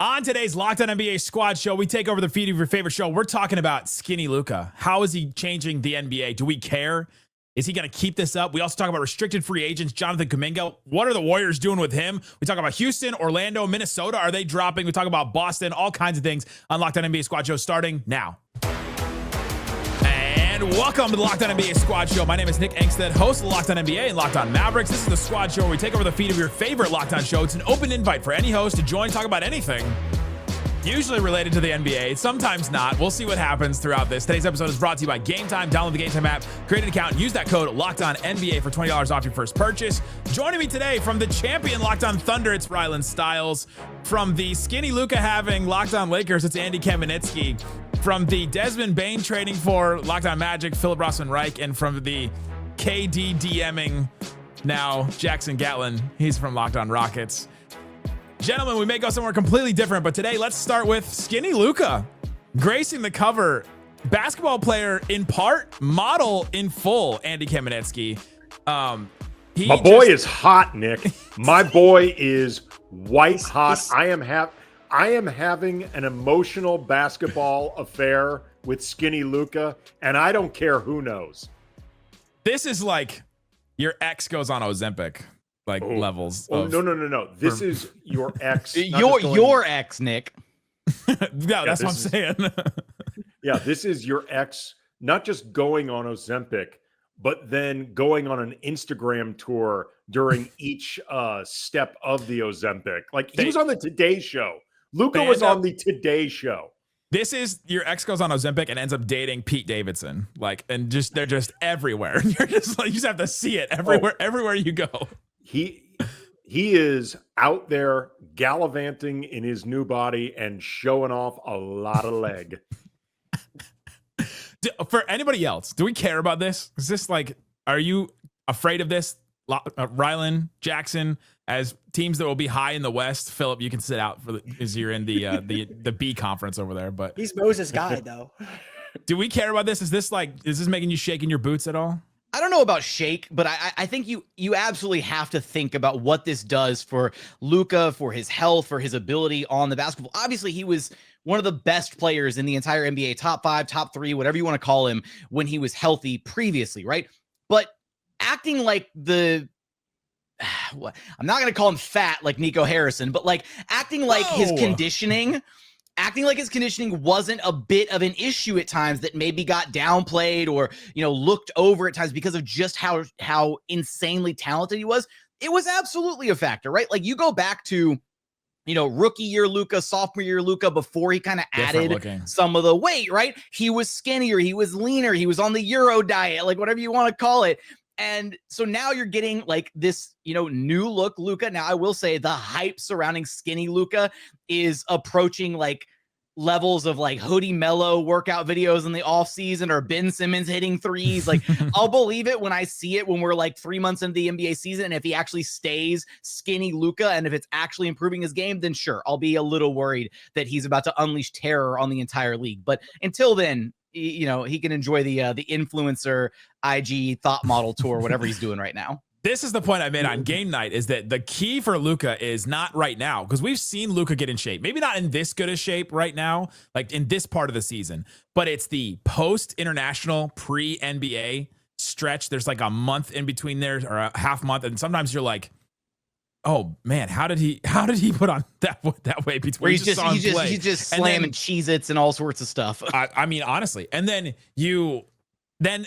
On today's Locked On NBA Squad Show, we take over the feed of your favorite show. We're talking about skinny Luka. How is he changing the NBA? Do we care? Is he going to keep this up? We also talk about restricted free agents, Jonathan Kuminga. What are the Warriors doing with him? We talk about Houston, Orlando, Minnesota. Are they dropping? We talk about Boston, all kinds of things on Locked On NBA Squad Show starting now. And welcome to the Locked On NBA Squad Show. My name is Nick Angstadt, host of Locked On NBA and Locked On Mavericks. This is the Squad Show where we take over the feed of your favorite Locked On show. It's an open invite for any host to join, talk about anything, usually related to the NBA, sometimes not. We'll see what happens throughout this. Today's episode is brought to you by Game Time. Download the Game Time app, create an account, and use that code LOCKEDONNBA for $20 off your first purchase. Joining me today from the champion Locked On Thunder, it's Rylan Stiles. From the skinny Luka having Locked On Lakers, it's Andy Kamenetsky. From the Desmond Bain trading for Locked On Magic, Philip Rossman Reich. And from the KD DMing now, Jackson Gatlin. He's from Locked On Rockets. Gentlemen, we may go somewhere completely different, but today let's start with skinny Luka. Gracing the cover, basketball player in part, model in full, Andy Kamenetsky. My boy is hot, Nick. My boy is white hot. I am having an emotional basketball affair with skinny Luka, and I don't care who knows. This is like your ex goes on Ozempic. Levels. No. This is your ex. Your ex, Nick. That's what I'm saying. Yeah, this is your ex, not just going on Ozempic, but then going on an Instagram tour during each step of the Ozempic. Like he was on the Today Show. Luka was on the Today Show. This is your ex goes on Ozempic and ends up dating Pete Davidson. They're just everywhere. You're just you just have to see it everywhere you go. He is out there gallivanting in his new body and showing off a lot of leg. For anybody else, do we care about this? Is this are you afraid of this? Rylan, Jackson, as teams that will be high in the West. Philip, you can sit out as you're in the B conference over there. But he's Moses' guy, though. Do we care about this? Is this making you shake in your boots at all? I don't know about shake, but I think you absolutely have to think about what this does for Luka, for his health, for his ability on the basketball. Obviously, he was one of the best players in the entire NBA, top 5, top 3, whatever you want to call him, when he was healthy previously, right? But acting like I'm not going to call him fat like Nico Harrison, but acting like his conditioning wasn't a bit of an issue at times that maybe got downplayed or, looked over at times because of just how insanely talented he was. It was absolutely a factor, right? Like you go back to, rookie year Luka, sophomore year Luka, before he kind of added some of the weight, right? He was skinnier, he was leaner, he was on the Euro diet, whatever you want to call it. And so now you're getting this, new look Luka. Now I will say the hype surrounding skinny Luka is approaching levels of Hoodie Mellow workout videos in the off season or Ben Simmons hitting threes. I'll believe it when I see it when we're 3 months into the NBA season. And if he actually stays skinny Luka and if it's actually improving his game, then sure, I'll be a little worried that he's about to unleash terror on the entire league. But until then, he can enjoy the influencer IG thought model tour, whatever he's doing right now. This is the point I made on game night, is that the key for Luka is not right now, because we've seen Luka get in shape, maybe not in this good a shape right now, in this part of the season, but it's the post-international pre-NBA stretch. There's a month in between there, or a half month, and sometimes you're like, oh man, how did he put on that way between? Where he's just slamming Cheez-Its and all sorts of stuff. I mean, honestly, and then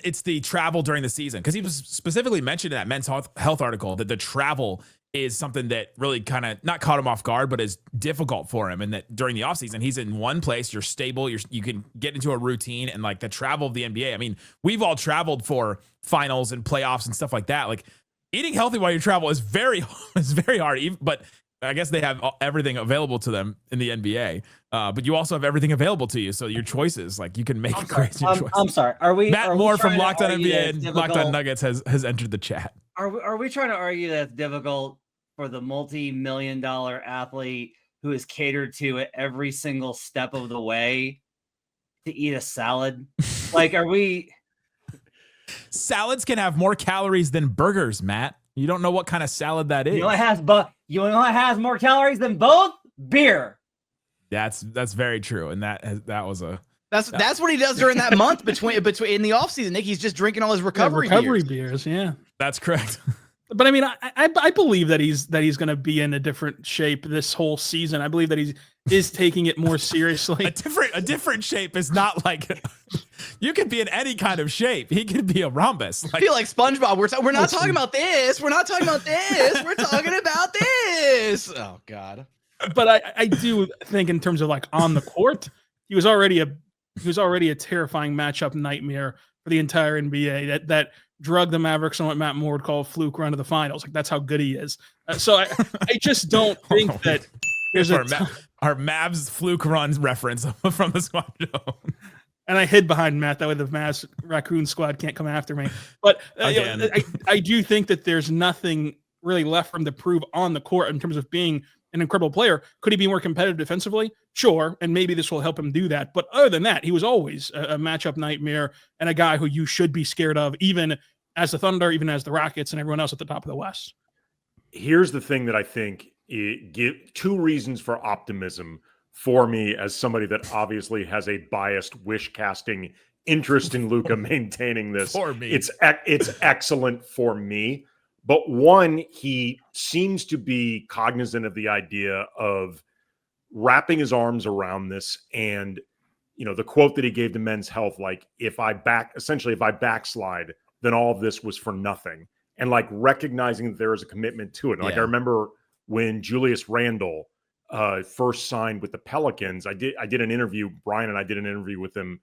it's the travel during the season, because he was specifically mentioned in that Men's Health article that the travel is something that really kind of not caught him off guard, but is difficult for him. And that during the offseason, he's in one place, you're stable, you can get into a routine, and the travel of the NBA. I mean, we've all traveled for finals and playoffs and stuff like that. Eating healthy while you travel is very hard, but I guess they have everything available to them in the NBA. But you also have everything available to you. So your choices, you can make crazy choices. I'm sorry. Matt Moore from Locked On NBA and Locked On Nuggets has entered the chat. Are we trying to argue that it's difficult for the multi-million-dollar athlete who is catered to at every single step of the way to eat a salad? Are we? Salads can have more calories than burgers, Matt. You don't know what kind of salad that is. You know what has more calories than both? Beer. That's very true, and that was a that's what he does during that month between in the offseason. Nick, he's just drinking all his recovery beers. Yeah, that's correct. But I mean, I believe that he's going to be in a different shape this whole season. I believe that he is taking it more seriously. A different shape is not like you could be in any kind of shape. He could be a rhombus. I feel like SpongeBob. We're not talking about this. We're not talking about this. We're talking about this. Oh God. But I do think in terms of like on the court, he was already a terrifying matchup nightmare for the entire NBA. That drug the Mavericks on what Matt Moore would call a fluke run to the finals. Like that's how good he is. So I just don't think that there's our Mavs fluke run reference from the squad show. And I hid behind Matt. That way the Mavs Raccoon squad can't come after me. But I do think that there's nothing really left for him to prove on the court in terms of being an incredible player. Could he be more competitive defensively? Sure. And maybe this will help him do that. But other than that, he was always a matchup nightmare and a guy who you should be scared of, even as the Thunder, even as the Rockets and everyone else at the top of the West. Here's the thing that I think give two reasons for optimism for me as somebody that obviously has a biased wish casting interest in Luka maintaining this. For me. It's excellent for me. But one, he seems to be cognizant of the idea of wrapping his arms around this. And, you know, the quote that he gave to Men's Health, like, if I backslide, then all of this was for nothing. And like recognizing that there is a commitment to it. Like I remember when Julius Randle first signed with the Pelicans, I did an interview, Brian and I did an interview with him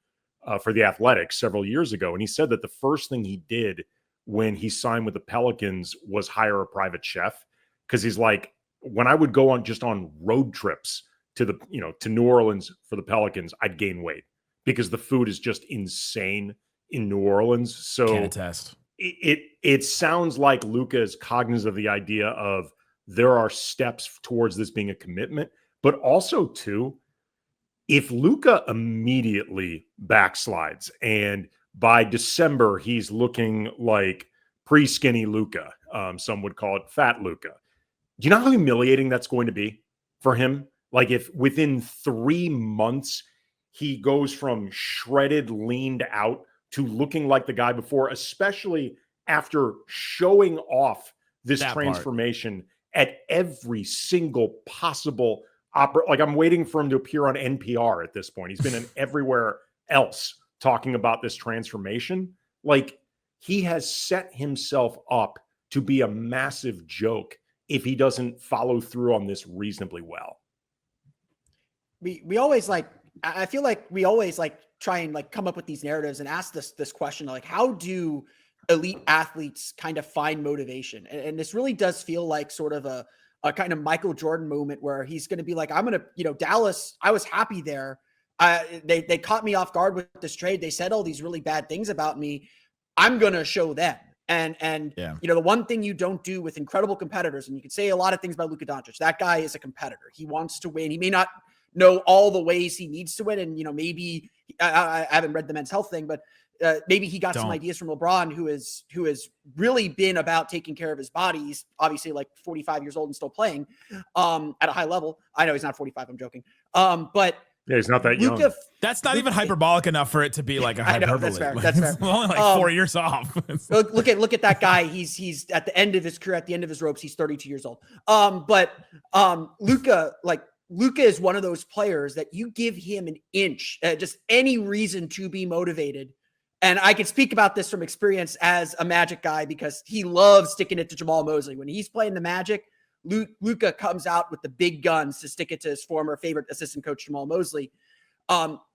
for The Athletic several years ago. And he said that the first thing he did when he signed with the Pelicans was hire a private chef. Cause he's like, when I would go on road trips to New Orleans for the Pelicans, I'd gain weight because the food is just insane in New Orleans. So can attest. It sounds like Luka is cognizant of the idea of there are steps towards this being a commitment, but also too, if Luka immediately backslides and by December he's looking like pre-skinny Luka, some would call it fat Luka. Do you know how humiliating that's going to be for him? Like if within 3 months he goes from shredded, leaned out to looking like the guy before, especially after showing off this transformation at every single possible like I'm waiting for him to appear on NPR at this point. He's been in everywhere else talking about this transformation. Like he has set himself up to be a massive joke if he doesn't follow through on this reasonably well. We always I feel like we always try and come up with these narratives and ask this question, like, how do elite athletes kind of find motivation? And this really does feel like sort of a kind of Michael Jordan moment where he's going to be like, I'm going to, Dallas, I was happy there. They caught me off guard with this trade. They said all these really bad things about me. I'm going to show them. And the one thing you don't do with incredible competitors, and you could say a lot of things about Luka Doncic, that guy is a competitor. He wants to win. He may not know all the ways he needs to win. And, maybe I haven't read the Men's Health thing, but maybe he got some ideas from LeBron, who has really been about taking care of his body. He's obviously like 45 years old and still playing at a high level. I know he's not 45. I'm joking. But yeah, he's not that young. That's not even hyperbolic enough for it to be like a hyperbole. That's fair. Only like 4 years off. look at that guy. He's at the end of his career, at the end of his ropes. He's 32 years old. But Luka is one of those players that you give him an inch, just any reason to be motivated. And I can speak about this from experience as a Magic guy because he loves sticking it to Jamal Mosley. When he's playing the Magic, Luka comes out with the big guns to stick it to his former favorite assistant coach, Jamal Mosley.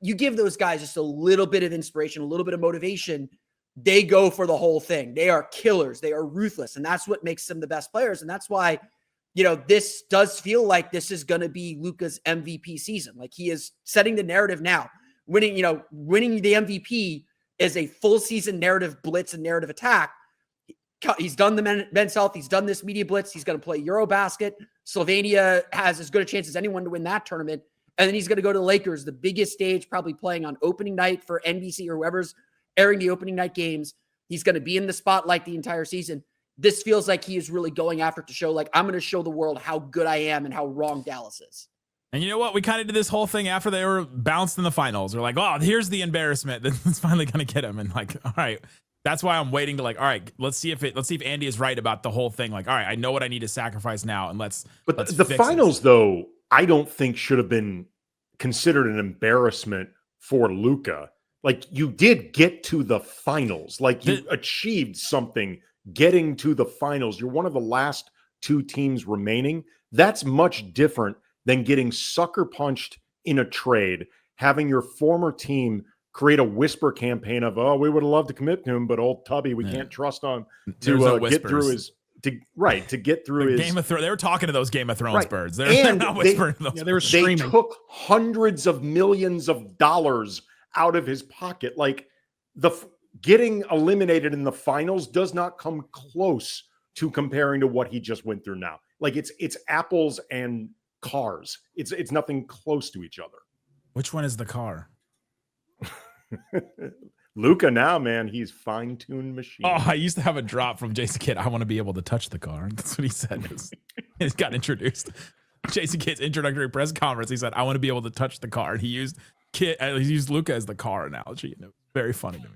You give those guys just a little bit of inspiration, a little bit of motivation. They go for the whole thing. They are killers. They are ruthless. And that's what makes them the best players. And that's why, this does feel like this is going to be Luka's MVP season. Like he is setting the narrative now. Winning the MVP is a full season narrative blitz and narrative attack. He's done the Men's Health. He's done this media blitz. He's going to play Eurobasket. Slovenia has as good a chance as anyone to win that tournament. And then he's going to go to the Lakers, the biggest stage, probably playing on opening night for NBC or whoever's airing the opening night games. He's going to be in the spotlight the entire season. This feels like he is really going after it to show, like, I'm going to show the world how good I am and how wrong Dallas is. And you know what? We kind of did this whole thing after they were bounced in the finals. We're like, oh, here's the embarrassment that's finally going to get him. And like, all right, that's why I'm waiting to like, all right, let's see if Andy is right about the whole thing. Like, all right, I know what I need to sacrifice now, and let's. The finals, though, I don't think should have been considered an embarrassment for Luka. Like, you did get to the finals. Like, you achieved something getting to the finals. You're one of the last 2 teams remaining. That's much different than getting sucker punched in a trade, having your former team create a whisper campaign of, oh, we would have loved to commit to him, but old Tubby, we can't trust on to get through his to get through his Game of Thrones. They were talking to those Game of Thrones birds. They're not whispering those. They were screaming. They took hundreds of millions of dollars out of his pocket. Like, getting eliminated in the finals does not come close to comparing to what he just went through now. Like, it's apples and cars. It's nothing close to each other. Which one is the car? Luka now, man, he's fine-tuned machine. Oh, I used to have a drop from Jason Kidd. I want to be able to touch the car. That's what he said. He got introduced. Jason Kidd's introductory press conference. He said, "I want to be able to touch the car." And he used Luka as the car analogy. And it was very funny to me.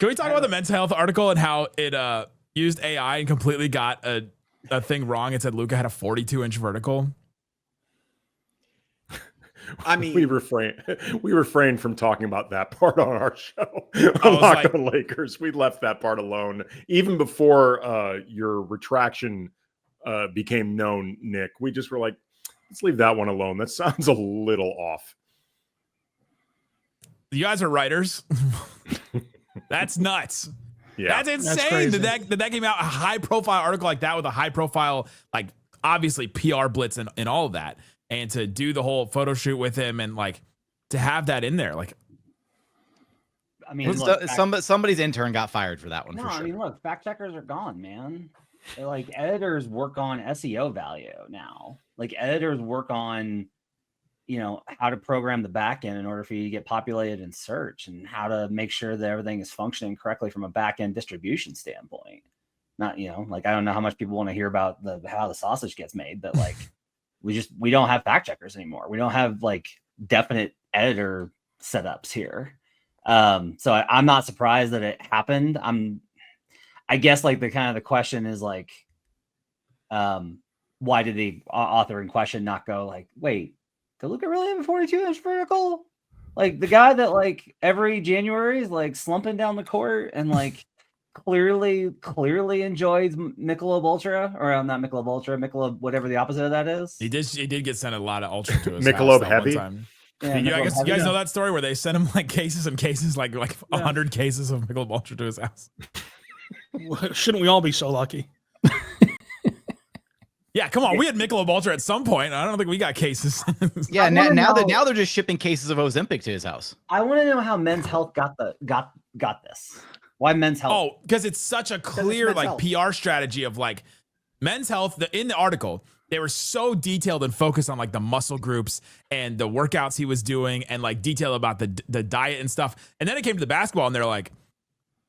Can we talk about the Men's Health article and how it used AI and completely got a thing wrong? It said Luka had a 42-inch vertical. I mean, we refrained from talking about that part on our show. Locked on Lakers. We left that part alone even before your retraction became known, Nick. We just were like, let's leave that one alone. That sounds a little off. You guys are writers. That's nuts. Yeah, that's insane. That came out a high-profile article like that with a high-profile, like obviously PR blitz and all of that. And to do the whole photo shoot with him and like to have that in there, like, I mean, somebody's intern got fired for that one. For sure. I mean, look, fact checkers are gone, man. They're like, editors work on SEO value now. Like, editors work on, how to program the back end in order for you to get populated in search, and how to make sure that everything is functioning correctly from a back end distribution standpoint. Not, like, I don't know how much people want to hear about how the sausage gets made, but like. We don't have fact checkers anymore. We don't have like definite editor setups here. So I'm not surprised that it happened. I guess like the question is like, why did the author in question not go like, wait, did Luka really have a 42-inch vertical? Like, the guy that like every January is like slumping down the court and like clearly enjoys Michelob Ultra, or not Michelob Ultra, Michelob whatever the opposite of that is. He did get sent a lot of Ultra to his Michelob house Heavy. One time. Yeah, you guys know that story where they sent him like cases and cases, like 100 cases of Michelob Ultra to his house. Shouldn't we all be so lucky? Yeah, come on. We had Michelob Ultra at some point. I don't think we got cases. Yeah, now they're just shipping cases of Ozempic to his house. I want to know how Men's Health got this. Why Men's Health? Oh, because it's such a clear like health. PR strategy of like Men's Health. In the article, they were so detailed and focused on like the muscle groups and the workouts he was doing, and like detail about the diet and stuff. And then it came to the basketball, and they're like,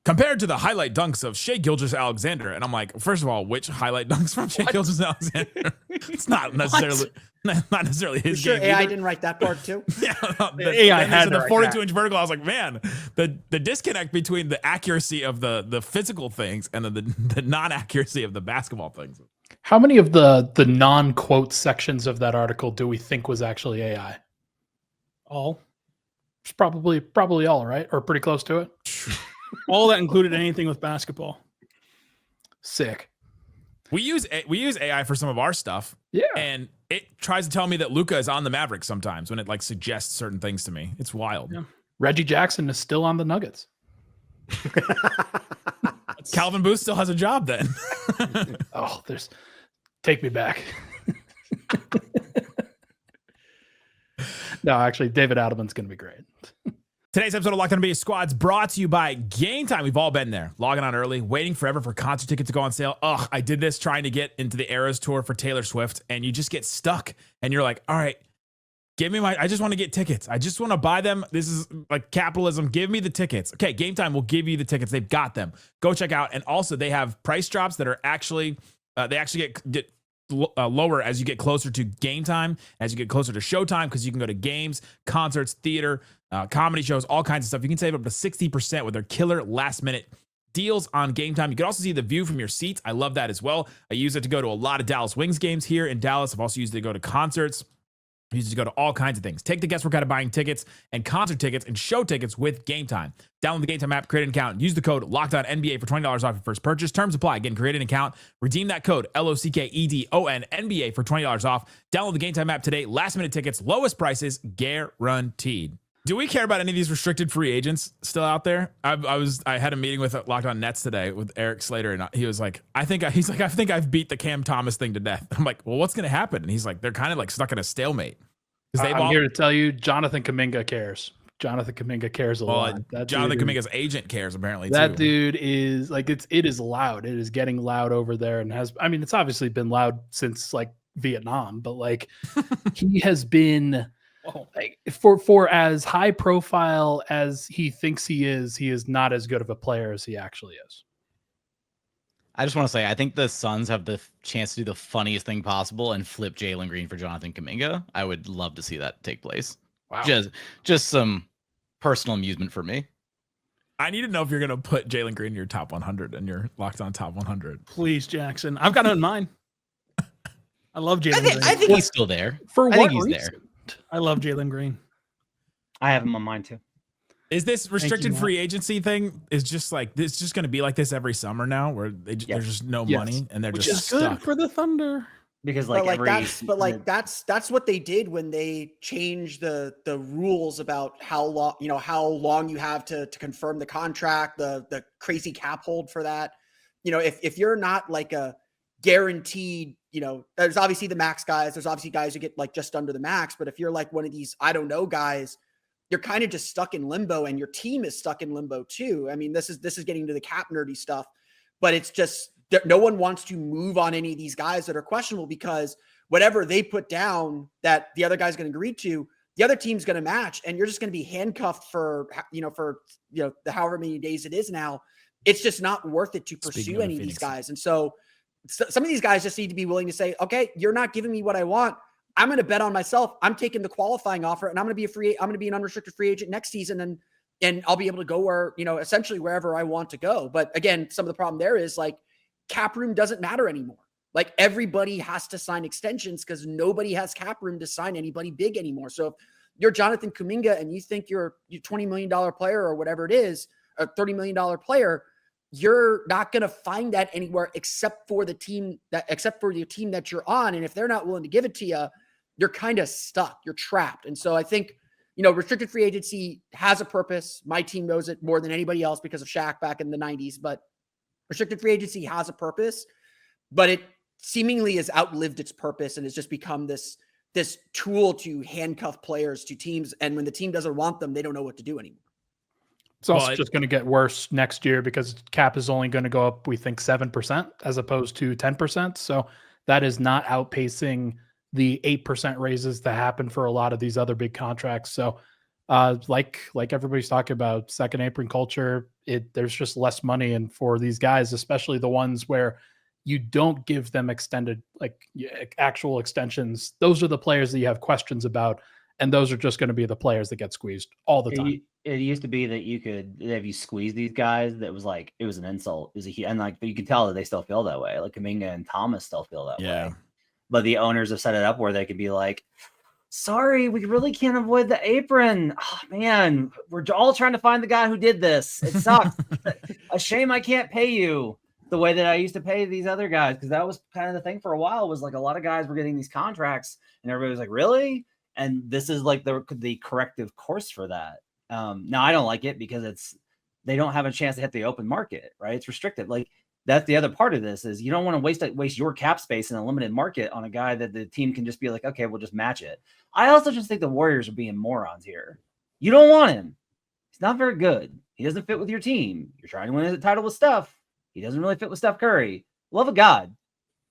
compared to the highlight dunks of Shai Gilgeous-Alexander. And I'm like, first of all, which highlight dunks from Shai Gilgeous-Alexander? It's not necessarily his game. AI didn't write that part too. Yeah, the AI had the 42-inch vertical. I was like, man, the disconnect between the accuracy of the physical things and the non-accuracy of the basketball things. How many of the non-quote sections of that article do we think was actually AI? All. It's probably all, right? Or pretty close to it. All that included anything with basketball. Sick. We use AI for some of our stuff. Yeah. And it tries to tell me that Luka is on the Mavericks sometimes when it like suggests certain things to me. It's wild. Yeah. Reggie Jackson is still on the Nuggets. Calvin Booth still has a job then. Take me back. No, actually, David Adelman's going to be great. Today's episode of Locked On NBA Squad's brought to you by Game Time. We've all been there, logging on early, waiting forever for concert tickets to go on sale. Ugh, I did this trying to get into the Eras tour for Taylor Swift, and you just get stuck. And you're like, all right, I just want to get tickets. I just want to buy them. This is like capitalism. Give me the tickets. Okay, Game Time will give you the tickets. They've got them. Go check out. And also, they have price drops that are actually, they actually get lower as you get closer to game time, as you get closer to showtime, because you can go to games, concerts, theater, comedy shows, all kinds of stuff. You can save up to 60% with their killer last-minute deals on game time. You can also see the view from your seats. I love that as well. I use it to go to a lot of Dallas Wings games here in Dallas. I've also used it to go to concerts. I use it to go to all kinds of things. Take the guesswork out of buying tickets and concert tickets and show tickets with Game Time. Download the Game Time app, create an account, use the code LOCKEDONNBA for $20 off your first purchase. Terms apply. Again, create an account, redeem that code LOCKEDONNBA for $20 off. Download the Game Time app today. Last minute tickets, lowest prices guaranteed. Do we care about any of these restricted free agents still out there? I had a meeting with Locked On Nets today with Eric Slater, and he was like, I think I've beat the Cam Thomas thing to death. I'm like, well, what's going to happen? And he's like, they're kind of like stuck in a stalemate. I'm here to tell you, Jonathan Kuminga cares. Jonathan Kuminga cares a lot. Jonathan Kuminga's agent cares apparently. That too. dude is like, it is loud. It is getting loud over there, and it's obviously been loud since like Vietnam, but like he has been. Like, for as high profile as he thinks he is not as good of a player as he actually is. I just want to say, I think the Suns have the chance to do the funniest thing possible and flip Jalen Green for Jonathan Kuminga. I would love to see that take place. Wow. Just some personal amusement for me. I need to know if you're going to put Jalen Green in your top 100 and your Locked On top 100. Please, Jackson. I've got it in mind. I love Jalen Green. I think he's still there. For I what think he's reason? there. I love Jalen Green. I have him on mine too. Is this restricted Matt. free agency thing is just like this, just going to be like this every summer now, where there's just no money and they're Which just is good stuck. for the Thunder. Because that's what they did when they changed the rules about how long you have to confirm the contract, the crazy cap hold for that. If you're not like a guaranteed, there's obviously the max guys. There's obviously guys who get like just under the max. But if you're like one of these, I don't know, guys, you're kind of just stuck in limbo, and your team is stuck in limbo too. I mean, this is getting to the cap nerdy stuff, but it's just no one wants to move on any of these guys that are questionable, because whatever they put down that the other guy's going to agree to, the other team's going to match, and you're just going to be handcuffed for the however many days it is now. It's just not worth it to pursue any of these guys. And so some of these guys just need to be willing to say, okay, you're not giving me what I want. I'm going to bet on myself. I'm taking the qualifying offer, and I'm going to be an unrestricted free agent next season. And I'll be able to go where, essentially wherever I want to go. But again, some of the problem there is like cap room doesn't matter anymore. Like everybody has to sign extensions because nobody has cap room to sign anybody big anymore. So if you're Jonathan Kuminga and you think you're $20 million player or whatever it is, a $30 million player, you're not going to find that anywhere except for your team that you're on. And if they're not willing to give it to you, you're kind of stuck. You're trapped. And so I think, restricted free agency has a purpose. My team knows it more than anybody else because of Shaq back in the 90s. But restricted free agency has a purpose, but it seemingly has outlived its purpose and has just become this tool to handcuff players to teams. And when the team doesn't want them, they don't know what to do anymore. It's also just going to get worse next year because cap is only going to go up, we think, 7% as opposed to 10%. So that is not outpacing the 8% raises that happen for a lot of these other big contracts. So like everybody's talking about second apron culture, there's just less money. And for these guys, especially the ones where you don't give them extended, actual extensions, those are the players that you have questions about. And those are just going to be the players that get squeezed all the time. It used to be that you could, if you squeeze these guys, that was like, it was an insult. But you can tell that they still feel that way. Like Kuminga and Thomas still feel that way. But the owners have set it up where they could be like, sorry, we really can't avoid the apron. Oh, man, we're all trying to find the guy who did this. It sucks. A shame I can't pay you the way that I used to pay these other guys. Because that was kind of the thing for a while, was like a lot of guys were getting these contracts and everybody was like, really? And this is like the corrective course for that. Now I don't like it because they don't have a chance to hit the open market, right? It's restricted. Like that's the other part of this is you don't want to waste your cap space in a limited market on a guy that the team can just be like, okay, we'll just match it. I also just think the Warriors are being morons here. You don't want him. He's not very good. He doesn't fit with your team. You're trying to win a title with Steph. He doesn't really fit with Steph Curry. Love of God.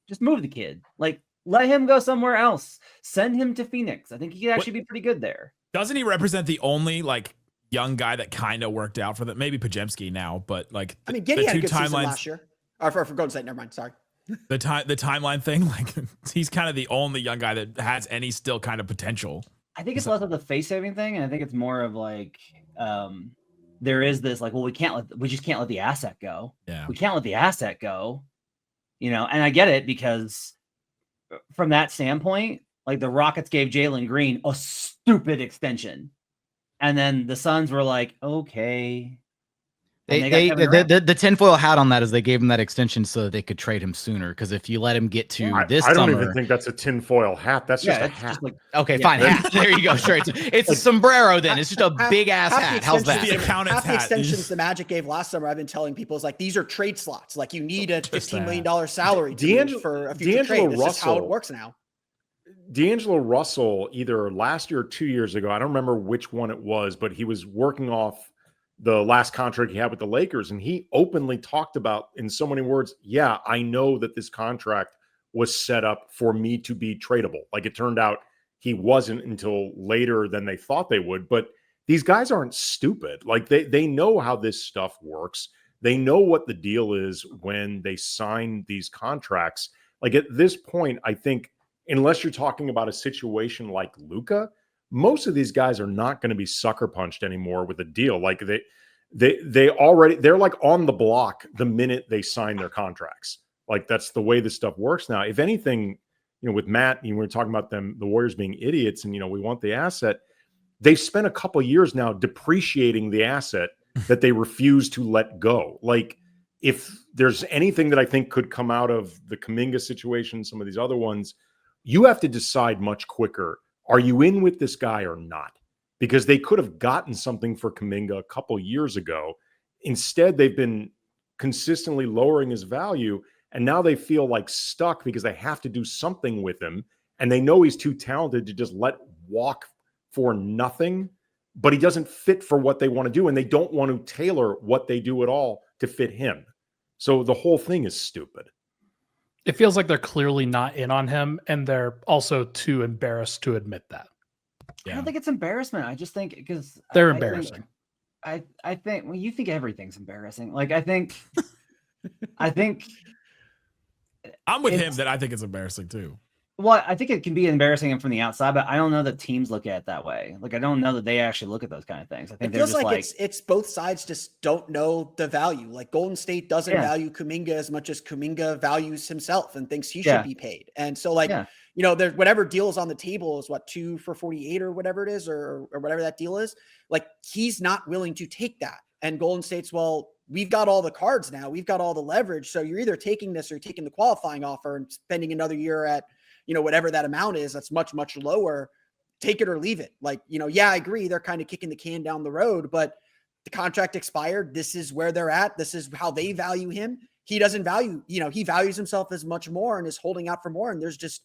Just move the kid. Like, let him go somewhere else. Send him to Phoenix. I think he could actually be pretty good there. Doesn't he represent the only young guy that kind of worked out for them? Maybe Pajemski now, but Giddey had a good season last year. Or for Golden State, never mind. Sorry. The timeline thing, like he's kind of the only young guy that has any still kind of potential. I think it's less of the face saving thing, and I think it's more of like there is this like, well, we just can't let the asset go. Yeah, we can't let the asset go. And I get it, because from that standpoint, like the Rockets gave Jalen Green a stupid extension, and then the Suns were like, okay. The tinfoil hat on that is they gave him that extension so that they could trade him sooner. Because if you let him get to this I don't summer, even think that's a tinfoil hat. That's just a hat. Just like, okay, fine. Hat. There you go. Sure, it's a sombrero. Then it's just a big ass hat. How's that? The accountant's half the hat. extensions the Magic gave last summer, I've been telling people, is like, these are trade slots. Like, you need a $15 million salary for a future trade. That's just how it works now. D'Angelo Russell, either last year or 2 years ago, I don't remember which one it was, but he was working off the last contract he had with the Lakers, and he openly talked about, in so many words, yeah, I know that this contract was set up for me to be tradable. Like, it turned out he wasn't until later than they thought they would. But these guys aren't stupid. Like, they know how this stuff works. They know what the deal is when they sign these contracts. Like, at this point, I think, unless you're talking about a situation like Luka, most of these guys are not going to be sucker punched anymore with a deal. Like they're like on the block the minute they sign their contracts. Like, that's the way this stuff works now. If anything, with Matt, we were talking about the Warriors being idiots, and we want the asset. They've spent a couple of years now depreciating the asset that they refuse to let go. Like, if there's anything that I think could come out of the Kuminga situation, some of these other ones, you have to decide much quicker. Are you in with this guy or not? Because they could have gotten something for Kuminga a couple years ago. Instead, they've been consistently lowering his value, and now they feel like stuck because they have to do something with him, and they know he's too talented to just let walk for nothing, but he doesn't fit for what they want to do, and they don't want to tailor what they do at all to fit him. So the whole thing is stupid. It feels like they're clearly not in on him, and they're also too embarrassed to admit that. I don't think it's embarrassment. I just think because they're embarrassing. I think well, you think everything's embarrassing. Like, I think I'm with him that I think it's embarrassing too. Well, I think it can be embarrassing from the outside, but I don't know that teams look at it that way. Like, I don't know that they actually look at those kind of things. I think it feels like it's both sides just don't know the value. Like, Golden State doesn't value Kuminga as much as Kuminga values himself and thinks he should be paid. And so, like, there's whatever deal is on the table is what, 2 for 48 or whatever it is, or whatever that deal is. Like, he's not willing to take that. And Golden State's, well, we've got all the cards now. We've got all the leverage. So you're either taking this or you're taking the qualifying offer and spending another year at, whatever that amount is, that's much, much lower. Take it or leave it. Like, I agree. They're kind of kicking the can down the road, but the contract expired. This is where they're at. This is how they value him. He doesn't value, he values himself as much more and is holding out for more. And there's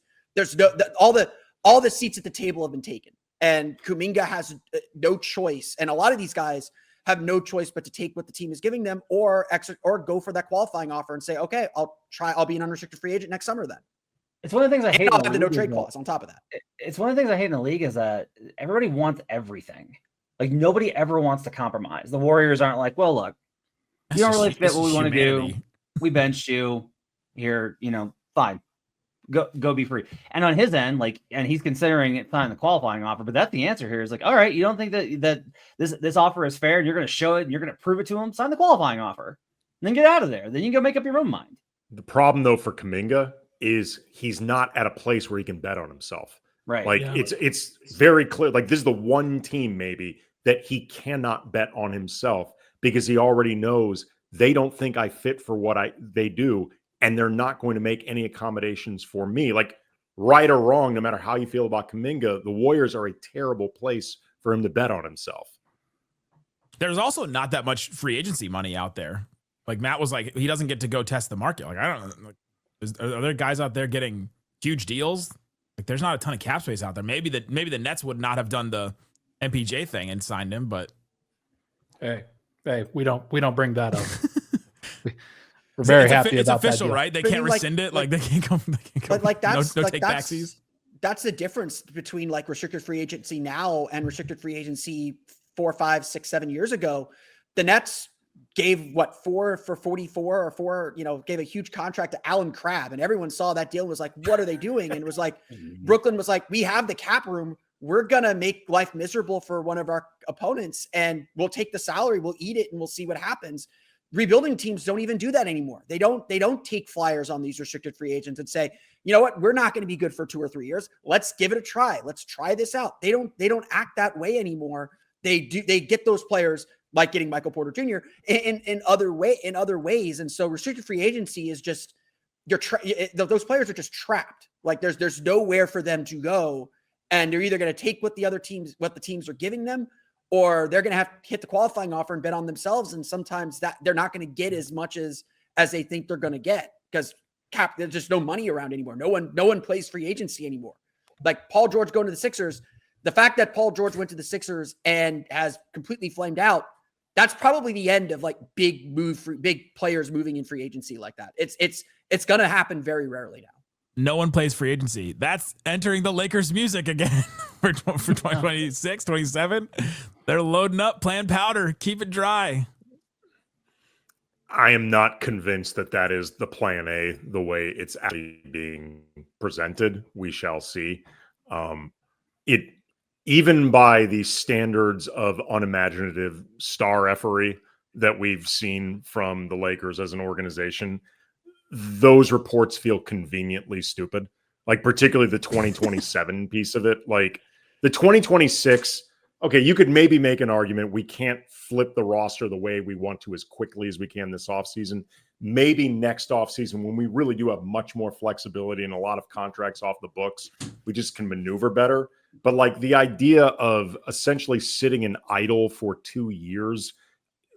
no, all the seats at the table have been taken, and Kuminga has no choice. And a lot of these guys have no choice but to take what the team is giving them or go for that qualifying offer and say, okay, I'll be an unrestricted free agent next summer then. It's one of the things I hate. I'll have the no trade clause on top of that. It's one of the things I hate in the league is that everybody wants everything. Like, nobody ever wants to compromise. The Warriors aren't like, well, look, you don't really fit what we want to do. We benched you here, fine. Go be free. And on his end, like, and he's considering it signing the qualifying offer, but that's the answer here is like, all right, you don't think that this offer is fair and you're going to show it and you're going to prove it to him, sign the qualifying offer. And then get out of there. Then you can go make up your own mind. The problem though for Kuminga is he's not at a place where he can bet on himself. Right. Like it's very clear. Like, this is the one team maybe that he cannot bet on himself because he already knows they don't think I fit for what they do. And they're not going to make any accommodations for me. Like, right or wrong, no matter how you feel about Kuminga, the Warriors are a terrible place for him to bet on himself. There's also not that much free agency money out there. Like, Matt was like, he doesn't get to go test the market. Like, I don't know. Like, are there guys out there getting huge deals? Like, there's not a ton of cap space out there. Maybe the Nets would not have done the MPJ thing and signed him, but hey, we don't bring that up. We're very happy it's about official, that deal. right? They can't rescind it. Like, they can't come. But like, that's no like, take backsies. That's the difference between like restricted free agency now and restricted free agency 4, 5, 6, 7 years ago. The Nets gave 4 for 44 or 4, gave a huge contract to Alan Crabb, and everyone saw that deal and was like, what are they doing? And it was like, Brooklyn was like, we have the cap room. We're going to make life miserable for one of our opponents, and we'll take the salary, we'll eat it, and we'll see what happens. Rebuilding teams don't even do that anymore. They don't take flyers on these restricted free agents and say, you know what, we're not going to be good for 2 or 3 years. Let's give it a try. Let's try this out. They don't act that way anymore. They get those players, like getting Michael Porter Jr. in other ways. And so restricted free agency is just, those players are just trapped. Like there's nowhere for them to go. And they're either going to take what the teams are giving them, or they're going to have to hit the qualifying offer and bet on themselves. And sometimes that they're not going to get as much as they think they're going to get, because there's just no money around anymore. No one plays free agency anymore. Like Paul George going to the Sixers, the fact that Paul George went to the Sixers and has completely flamed out, that's probably the end of like big players moving in free agency like that. It's going to happen very rarely now. No one plays free agency. That's entering the Lakers music again for 2026, 27. They're loading up, playing powder, keep it dry. I am not convinced that is the plan A, the way it's actually being presented. We shall see. Even by the standards of unimaginative star effery that we've seen from the Lakers as an organization, those reports feel conveniently stupid. Like particularly the 2027 piece of it. Like the 2026, okay, you could maybe make an argument we can't flip the roster the way we want to as quickly as we can this offseason. Maybe next offseason, when we really do have much more flexibility and a lot of contracts off the books, we just can maneuver better. But like the idea of essentially sitting in idle for 2 years,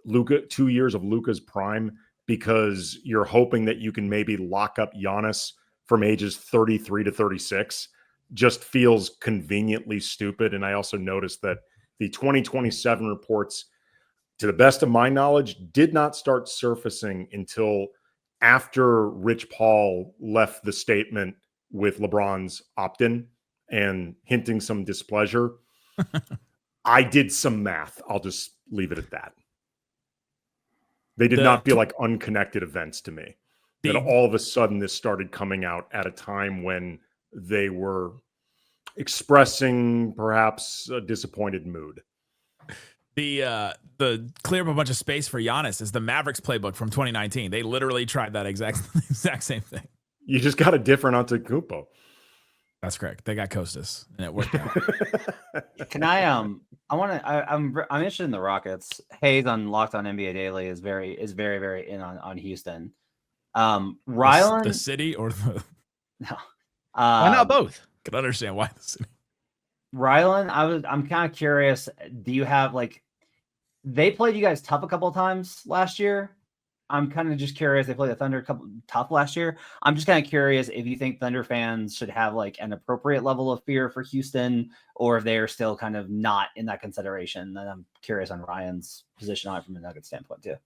2 years of Luka's prime, because you're hoping that you can maybe lock up Giannis from ages 33 to 36, just feels conveniently stupid. And I also noticed that the 2027 reports, to the best of my knowledge, did not start surfacing until after Rich Paul left the statement with LeBron's opt-in and hinting some displeasure. I did some math. I'll just leave it at that. They did not feel like unconnected events to me. That all of a sudden this started coming out at a time when they were expressing perhaps a disappointed mood. The clear up a bunch of space for Giannis is the Mavericks playbook from 2019. They literally tried that exact same thing. You just got a different Antetokounmpo. That's correct. They got Kostas, and it worked out. Can I'm interested in the Rockets. Hayes on Locked On NBA Daily is very very in on Houston. Rylan, the city or the no. Why not both? Can understand why the city. Rylan, I'm kind of curious. Do you have they played you guys tough a couple of times last year? I'm kind of just curious. They played the Thunder tough last year. I'm just kind of curious if you think Thunder fans should have an appropriate level of fear for Houston, or if they are still kind of not in that consideration. And I'm curious on Ryan's position on it from a Nuggets standpoint too.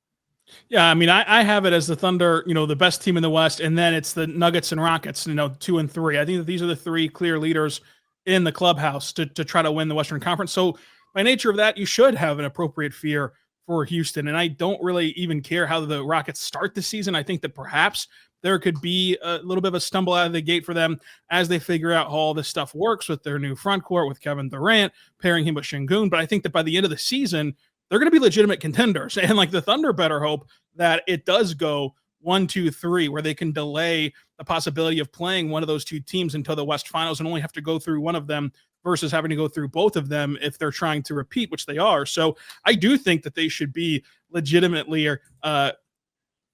Yeah, I mean, I have it as the Thunder, the best team in the West, and then it's the Nuggets and Rockets, 2 and 3. I think that these are the 3 clear leaders in the clubhouse to try to win the Western Conference. So by nature of that, you should have an appropriate fear for Houston. And I don't really even care how the Rockets start the season. I think that perhaps there could be a little bit of a stumble out of the gate for them as they figure out how all this stuff works with their new front court, with Kevin Durant, pairing him with Şengün. But I think that by the end of the season, they're going to be legitimate contenders. And the Thunder better hope that it does go 1, 2, 3, where they can delay the possibility of playing one of those 2 teams until the West Finals and only have to go through one of them versus having to go through both of them if they're trying to repeat, which they are. So I do think that they should be legitimately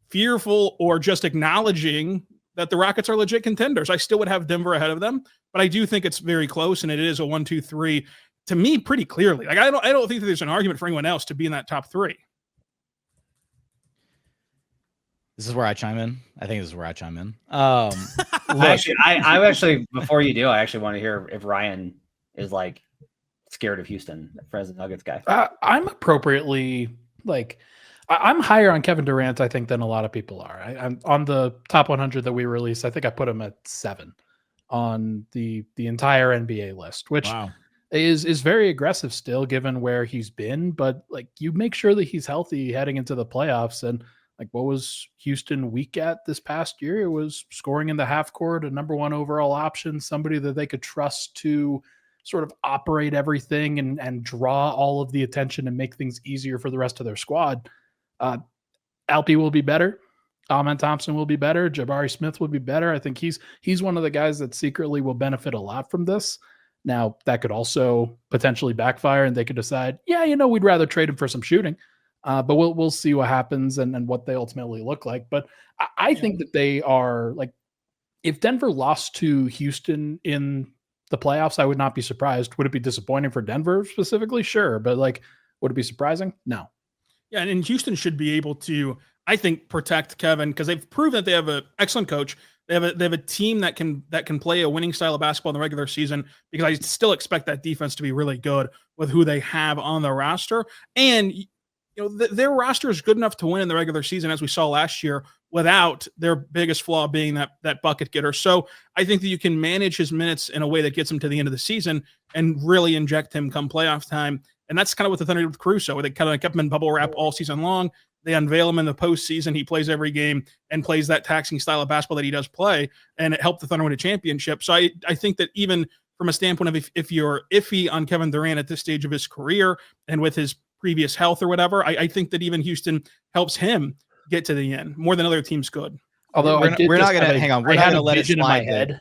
fearful or just acknowledging that the Rockets are legit contenders. I still would have Denver ahead of them, but I do think it's very close, and it is a 1, 2, 3 to me pretty clearly. I don't think that there's an argument for anyone else to be in that top 3. This is where I chime in. I think this is where I chime in. I actually, before you do, I actually want to hear if Ryan is scared of Houston, as a Nuggets guy. I'm appropriately I'm higher on Kevin Durant, I think, than a lot of people are. I'm on the top 100 that we released. I think I put him at 7 on the entire NBA list, which wow. is very aggressive still, given where he's been. But like, you make sure that he's healthy heading into the playoffs. And like, what was Houston weak at this past year? It was scoring in the half court, a number one overall option, somebody that they could trust to sort of operate everything and draw all of the attention and make things easier for the rest of their squad. Alpi will be better. Amen Thompson will be better. Jabari Smith will be better. I think he's one of the guys that secretly will benefit a lot from this. Now, that could also potentially backfire, and they could decide, we'd rather trade him for some shooting. But we'll see what happens and what they ultimately look like. But I think that they are, like, if Denver lost to Houston in the playoffs, I would not be surprised. Would it be disappointing for Denver specifically? Sure. But like, would it be surprising? No. Yeah, and Houston should be able to, I think, protect Kevin, because they've proven that they have an excellent coach. They have a team that can play a winning style of basketball in the regular season, because I still expect that defense to be really good with who they have on the roster. And their roster is good enough to win in the regular season, as we saw last year, without their biggest flaw being that bucket getter. So I think that you can manage his minutes in a way that gets him to the end of the season and really inject him come playoff time. And that's kind of what the Thunder did with Caruso. They kind of kept him in bubble wrap all season long. They unveil him in the postseason. He plays every game and plays that taxing style of basketball that he does play, and it helped the Thunder win a championship. So I think that even from a standpoint of if you're iffy on Kevin Durant at this stage of his career and with his previous health or whatever, I think that even Houston helps him get to the end more than other teams could. Although we're not going to hang on. We're not going to let it slide in my head.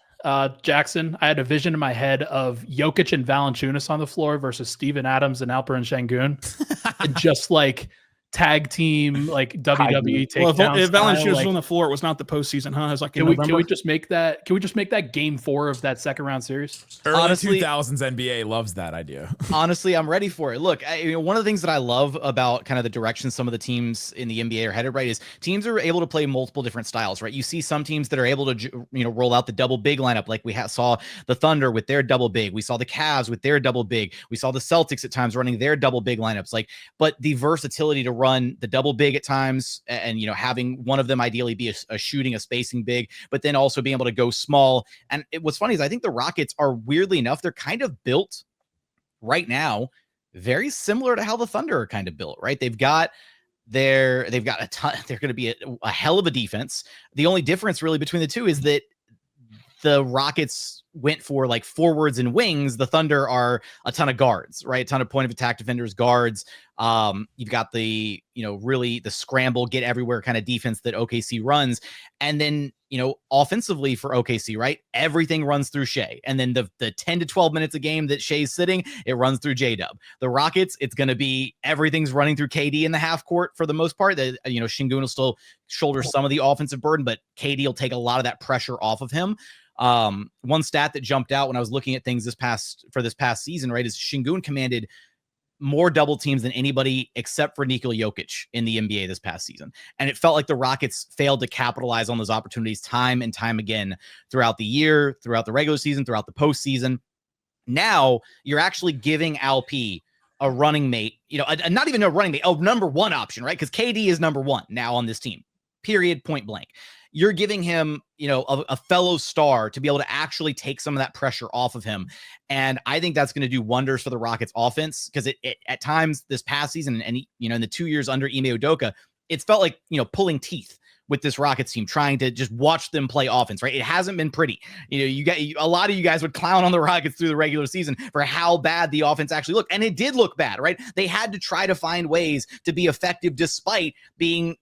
Jackson, I had a vision in my head of Jokic and Valanciunas on the floor versus Steven Adams and Alperen Şengün, and just like tag team, like WWE takedown. Well, if Valanciunas was on the floor, it was not the postseason, huh? It's like can we just make that? Can we just make that game 4 of that second round series? Honestly, 2000s NBA loves that idea. Honestly, I'm ready for it. Look, one of the things that I love about kind of the direction some of the teams in the NBA are headed, right, is teams are able to play multiple different styles, right? You see some teams that are able to, roll out the double big lineup, like we saw the Thunder with their double big. We saw the Cavs with their double big. We saw the Celtics at times running their double big lineups. But the versatility to run the double big at times, and having one of them ideally be a shooting, a spacing big, but then also being able to go small. And what's funny is I think the Rockets are, weirdly enough, they're kind of built right now very similar to how the Thunder are kind of built, right? They've got a ton. They're going to be a hell of a defense. The only difference really between the two is that the Rockets went for like forwards and wings. The Thunder are a ton of guards, right? A ton of point of attack defenders, guards. You've got the, really the scramble, get everywhere kind of defense that OKC runs. And then, offensively for OKC, right? Everything runs through Shea. And then the 10 to 12 minutes a game that Shea's sitting, it runs through J-Dub. The Rockets, it's going to be everything's running through KD in the half court for the most part. Şengün will still shoulder some of the offensive burden, but KD will take a lot of that pressure off of him. One stat that jumped out when I was looking at things this past season, right, is Şengün commanded more double teams than anybody except for Nikola Jokic in the NBA this past season. And it felt like the Rockets failed to capitalize on those opportunities time and time again throughout the year, throughout the regular season, throughout the postseason. Now you're actually giving Alp a running mate, not even a running mate, a number one option, right? Because KD is number one now on this team, period, point blank. You're giving him, a fellow star to be able to actually take some of that pressure off of him. And I think that's going to do wonders for the Rockets offense, because it at times this past season and, in the 2 years under Ime Udoka, it's felt like, pulling teeth with this Rockets team, trying to just watch them play offense, right? It hasn't been pretty. A lot of you guys would clown on the Rockets through the regular season for how bad the offense actually looked. And it did look bad, right? They had to try to find ways to be effective despite being,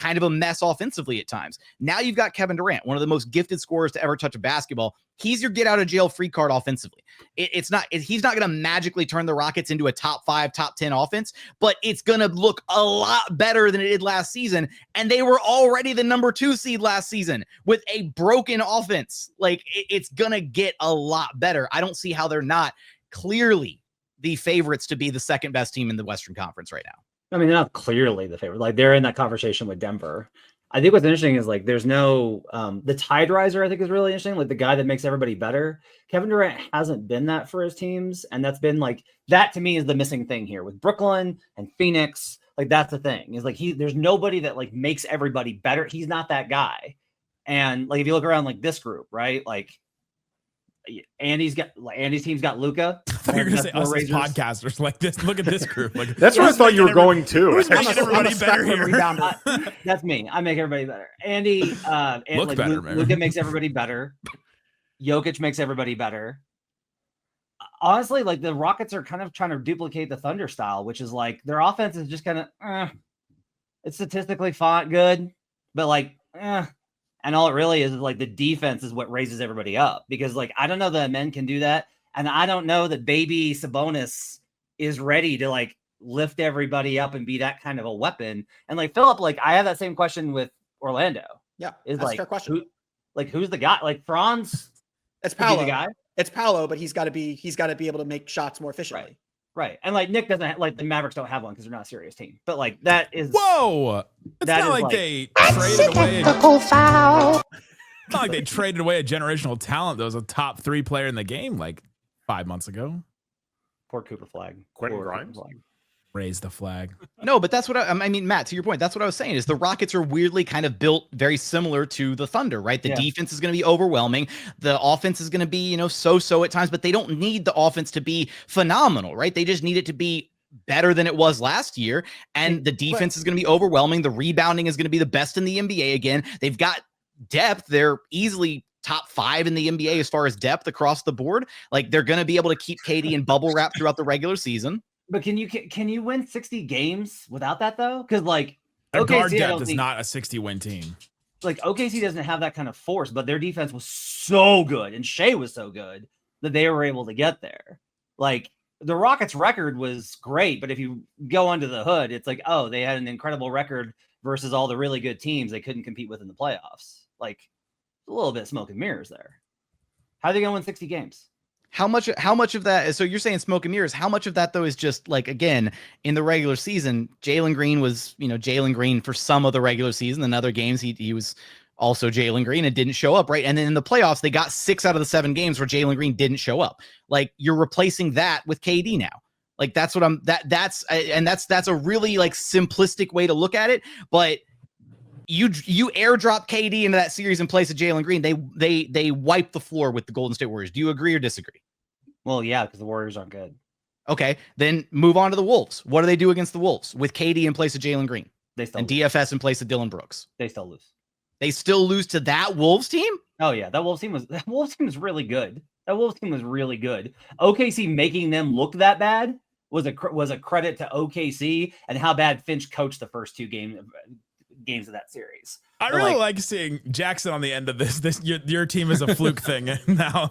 kind of a mess offensively at times. Now you've got Kevin Durant, one of the most gifted scorers to ever touch a basketball. He's your get out of jail free card offensively. He's not going to magically turn the Rockets into a top 5, top 10 offense, but it's going to look a lot better than it did last season. And they were already the number 2 seed last season with a broken offense. It's going to get a lot better. I don't see how they're not clearly the favorites to be the second best team in the Western Conference right now. I mean, they're not clearly the favorite. They're in that conversation with Denver. I think what's interesting is there's no the tide riser. I think is really interesting. The guy that makes everybody better. Kevin Durant hasn't been that for his teams, and that's been that to me is the missing thing here with Brooklyn and Phoenix. That's the thing is there's nobody that makes everybody better. He's not that guy. And if you look around this group, right? Andy's team's got Luka. I thought you were going to say us as podcasters like this. Look at this group. Like, that's where I thought you were going too. Who's making everybody better here? That's me. I make everybody better. Andy, Luka makes everybody better. Jokic makes everybody better. Honestly, like the Rockets are kind of trying to duplicate the Thunder style, which is like their offense is just kind of, it's statistically fine, good, but like, and all it really is like the defense is what raises everybody up, because like I don't know that men can do that, and I don't know that baby Sabonis is ready to like lift everybody up and be that kind of a weapon. And like Philip, like I have that same question with Orlando. Yeah, is that's like a fair question. Who's the guy? Like Franz, it's Paolo. The guy. It's Paolo, but he's got to be able to make shots more efficiently. Right. And like Nick doesn't like the Mavericks don't have one because they're not a serious team. But like that is whoa. It's not like they traded away. Foul. It's not like they traded away a generational talent that was a top 3 player in the game like 5 months ago. Poor Cooper Flag. Quentin Grimes. Raise the flag. No, but that's what I mean, Matt, to your point, that's what I was saying is the Rockets are weirdly kind of built very similar to the Thunder, right? The defense is going to be overwhelming. The offense is going to be, so-so at times, but they don't need the offense to be phenomenal, right? They just need it to be better than it was last year. And the defense is going to be overwhelming. The rebounding is going to be the best in the NBA again. They've got depth. They're easily top 5 in the NBA as far as depth across the board. Like they're going to be able to keep KD in bubble wrap throughout the regular season. But can you win 60 games without that though? Because like their guard depth is not a 60-win team. Like OKC doesn't have that kind of force, but their defense was so good and Shea was so good that they were able to get there. Like the Rockets' record was great, but if you go under the hood, it's like, oh, they had an incredible record versus all the really good teams they couldn't compete with in the playoffs. Like a little bit of smoke and mirrors there. How are they going to win 60 games? How much of that? So you're saying smoke and mirrors. How much of that though is just like, again, in the regular season, Jalen Green was, Jalen Green for some of the regular season. In other games, he was also Jalen Green and didn't show up, right? And then in the playoffs, they got 6 out of the 7 games where Jalen Green didn't show up. Like you're replacing that with KD now. Like that's what that's a really like simplistic way to look at it. But you airdrop KD into that series in place of Jalen Green. They wipe the floor with the Golden State Warriors. Do you agree or disagree? Well, yeah, because the Warriors aren't good. Okay, then move on to the Wolves. What do they do against the Wolves with KD in place of Jalen Green? They still and lose. DFS in place of Dylan Brooks. They still lose. They still lose to that Wolves team? Oh yeah, that Wolves team was really good. That Wolves team was really good. OKC making them look that bad was a credit to OKC and how bad Finch coached the first 2 games of that series. I really like seeing Jackson on the end of this. Your team is a fluke thing now.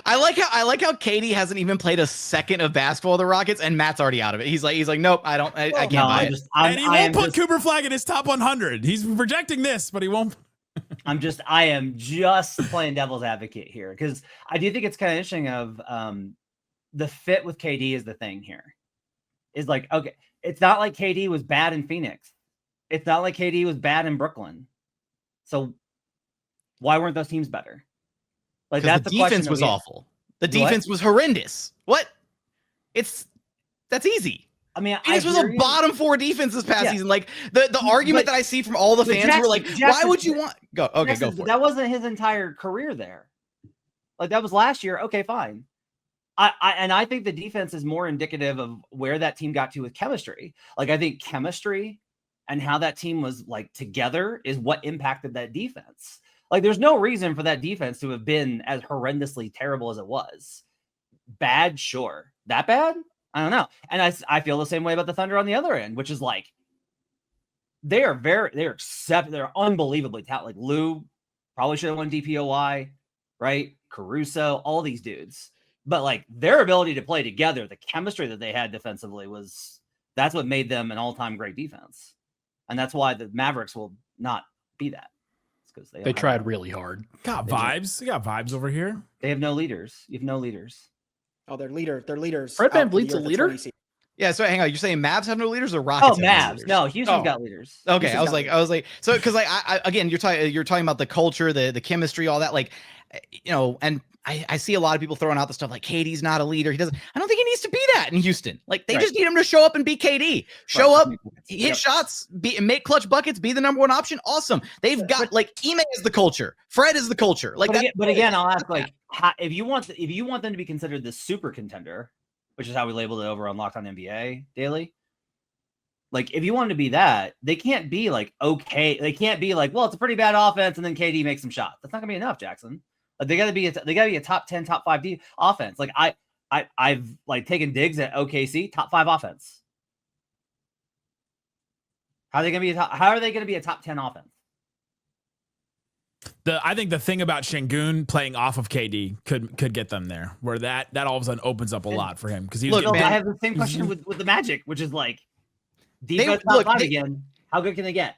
I like how KD hasn't even played a second of basketball with the Rockets, and Matt's already out of it. He's like, nope, I can't buy it. And he won't put Cooper Flag in his top 100. He's projecting this, but he won't. I am just playing devil's advocate here because I do think it's kind of interesting of the fit with KD is the thing here. Is like, okay, it's not like KD was bad in Phoenix. It's not like KD was bad in Brooklyn. So why weren't those teams better? Like that's the defense was awful. The defense was horrendous. What? That's easy. I mean, Phoenix was a bottom 4 defense this past season. Like the argument that I see from all the fans were like, why would you want go? Okay, go for it. That wasn't his entire career there. Like that was last year. Okay, fine. I think the defense is more indicative of where that team got to with chemistry. Like I think chemistry and how that team was like together is what impacted that defense. Like there's no reason for that defense to have been as horrendously terrible as it was. Bad, sure. That bad? I don't know. And I feel the same way about the Thunder on the other end, which is like they're unbelievably talented. Like Lou probably should have won DPOY, right? Caruso, all these dudes. But like their ability to play together, the chemistry that they had defensively that's what made them an all-time great defense. And that's why the Mavericks will not be that. Because they tried really hard. Got vibes. You got vibes over here. They have no leaders. You have no leaders. Oh, they're leaders. Fred VanVleet's a leader. Yeah. So hang on. You're saying Mavs have no leaders or Rockets? Oh, Mavs. No, Houston's got leaders. Okay. I was like, so because like I again, you're talking about the culture, the chemistry, all that. Like, and I see a lot of people throwing out the stuff like KD's not a leader. I don't think he needs to be that in Houston. Like they just need him to show up and be KD. Show up, hit shots, make clutch buckets, be the number one option. Awesome. They've got like Ime is the culture. Fred is the culture. Like, but again, I'll ask like if you want them to be considered the super contender, which is how we labeled it over on Locked On NBA Daily. Like if you want to be that, they can't be like okay. They can't be like, well, it's a pretty bad offense, and then KD makes some shots. That's not gonna be enough, Jackson. They gotta be a top 10, top 5 offense. Like I've like taken digs at OKC, top 5 offense. How are they gonna be a top 10 offense? I think the thing about Şengün playing off of KD could get them there, where that all of a sudden opens up a lot for him because he's. Look, I have the same question with the Magic, which is like defense top 5 again. How good can they get?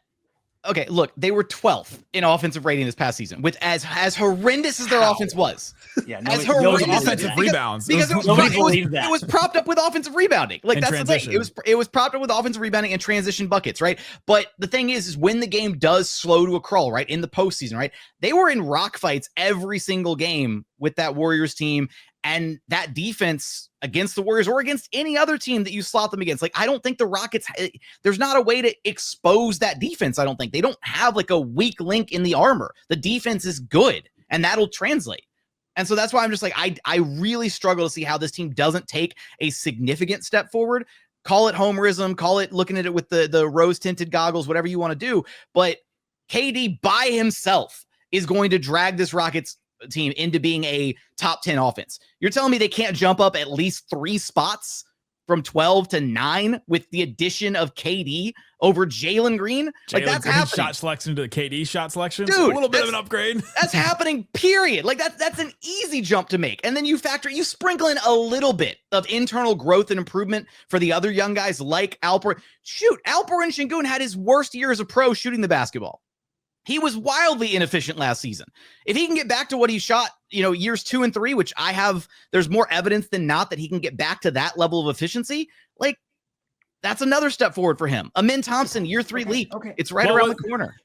Okay, look, they were 12th in offensive rating this past season, with as horrendous as their offense was. Yeah, as horrendous offensive rebounds. Because it was propped up with offensive rebounding. Like that's transition. The thing. It was propped up with offensive rebounding and transition buckets, right? But the thing is when the game does slow to a crawl, right, in the postseason, right, they were in rock fights every single game with that Warriors team. And that defense against the Warriors or against any other team that you slot them against, like, I don't think the Rockets, there's not a way to expose that defense. I don't think they don't have like a weak link in the armor. The defense is good and that'll translate. And so that's why I'm just like, I really struggle to see how this team doesn't take a significant step forward. Call it homerism, call it looking at it with the rose tinted goggles, whatever you want to do. But KD by himself is going to drag this Rockets team into being a top 10 offense. You're telling me they can't jump up at least 3 spots from 12 to 9 with the addition of KD over Jalen Green? Like that's happening. Shot selection to the KD shot selection. Dude, a little bit of an upgrade. That's happening, period. Like that's an easy jump to make. And then you sprinkle in a little bit of internal growth and improvement for the other young guys like Alper. Shoot, Alperen Şengün had his worst year as a pro shooting the basketball. He was wildly inefficient last season. If he can get back to what he shot, years 2 and 3, which there's more evidence than not that he can get back to that level of efficiency. Like that's another step forward for him. Amin Thompson, year 3 leap. Okay. It's right around the corner.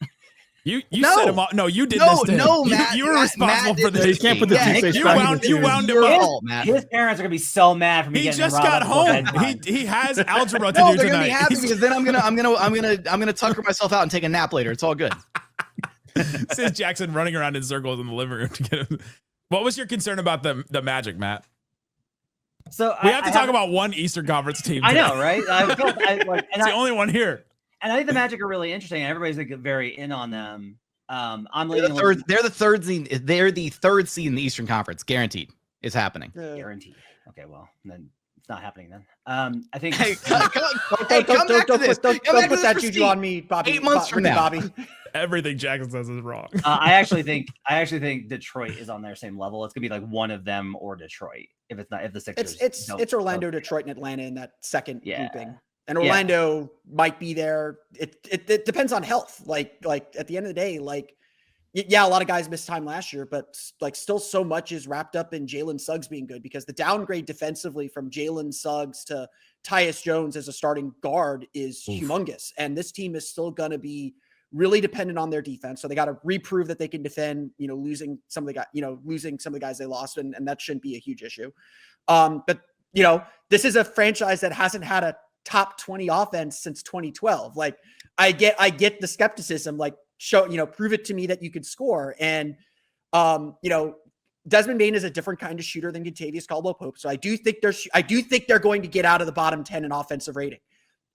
You set him up. No, you did this to him. No, Matt. You were responsible for this. You can't put the You wound him up. Matt. His parents are gonna be so mad for me. He just got home. He has algebra to do they're tonight. Gonna be happy because then I'm gonna tucker myself out and take a nap later. It's all good. This is Jackson running around in circles in the living room to get him. What was your concern about the Magic, Matt? So we have to talk about one Eastern Conference team today. I know, right? It's the only one here. And I think the Magic are really interesting. And everybody's like very in on them. They're the third seed. They're the third seed in the Eastern Conference. Guaranteed. It's happening. Guaranteed. Okay, well then it's not happening then. I think. Don't put that juju on me, Bobby. 8 months from now, Bobby. Everything Jackson says is wrong. I actually think Detroit is on their same level. It's gonna be like one of them or Detroit. If the Sixers, it's Orlando, Detroit, and Atlanta in that second grouping. And Orlando might be there. It depends on health. Like at the end of the day, a lot of guys missed time last year, but still so much is wrapped up in Jalen Suggs being good because the downgrade defensively from Jalen Suggs to Tyus Jones as a starting guard is humongous. And this team is still going to be really dependent on their defense. So they got to reprove that they can defend, losing some of the guys they lost. And that shouldn't be a huge issue. But this is a franchise that hasn't had a top 20 offense since 2012. Like I get the skepticism, prove it to me that you could score. And, Desmond Bane is a different kind of shooter than Kentavious Caldwell-Pope. So I do think they're going to get out of the bottom 10 in offensive rating.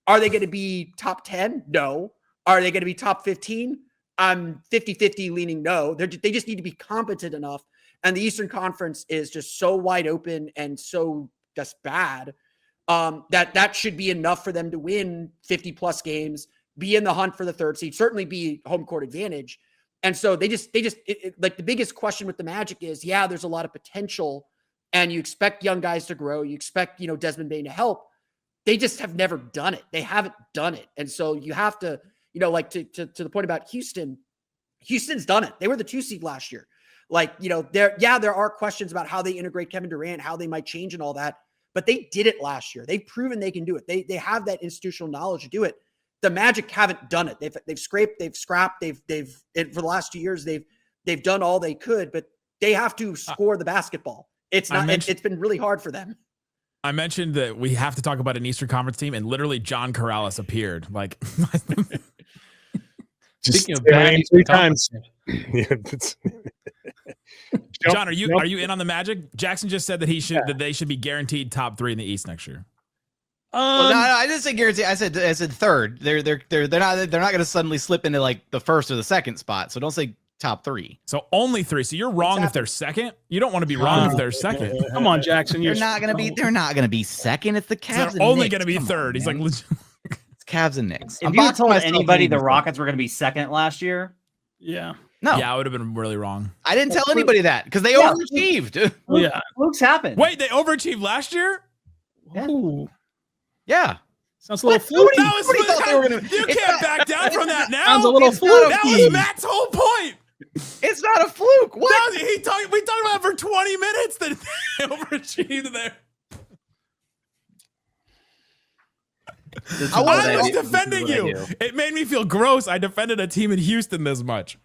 Are they going to be top 10? No. Are they going to be top 15? I'm 50-50 leaning no. They just need to be competent enough. And the Eastern Conference is just so wide open and so just bad that should be enough for them to win 50 plus games, be in the hunt for the 3rd seed, certainly be home court advantage. And so they just like the biggest question with the Magic is, there's a lot of potential and you expect young guys to grow. You expect, Desmond Bane to help. They just have never done it. They haven't done it. And so you have to, to the point about Houston's done it. They were the 2 seed last year. There are questions about how they integrate Kevin Durant, how they might change and all that, but they did it last year. They've proven they can do it. They have that institutional knowledge to do it. The Magic haven't done it. They've scraped, they've scrapped, they've for the last 2 years, they've done all they could, but They have to score the basketball. It's not. It's been really hard for them. I mentioned that we have to talk about an Eastern Conference team, and literally John Corrales appeared. Like, speaking of bad 3 times. John, are you in on the Magic? Jackson just said that that they should be guaranteed top 3 in the East next year. Well, no, I didn't say guarantee. I said third. They're not going to suddenly slip into like the first or the second spot. So don't say top 3. So only 3. So you're wrong if they're second. You don't want to be wrong if they're second. Come on, Jackson. They're not going to be. They're not going to be second. It's the Cavs. They're only going to be third. He's like, it's Cavs and Knicks. If you told anybody the Rockets were going to be second last year, yeah. No. Yeah, I would have been really wrong. I didn't tell anybody that because they overachieved. Yeah. Flukes happened. Wait, they overachieved last year? Ooh. Yeah. Sounds a little fluky. You can't back down from that now. Sounds a little fluky. That was Matt's whole point. It's not a fluke. What? We talked about it for 20 minutes that they overachieved there. I was defending you. It made me feel gross. I defended a team in Houston this much.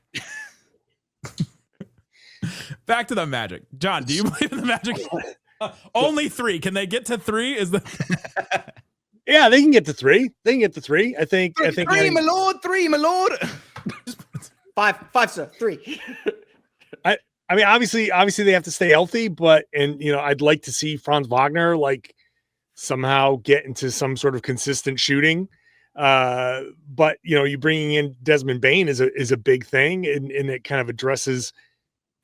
Back to the Magic. John, do you believe in the Magic? Only 3. Can they get to 3? Yeah, they can get to 3. They can get to 3. I think 3, my lord. 3, my lord. 5, sir. 3. I mean, obviously they have to stay healthy, but I'd like to see Franz Wagner like somehow get into some sort of consistent shooting. But you bringing in Desmond Bane is a big thing, and it kind of addresses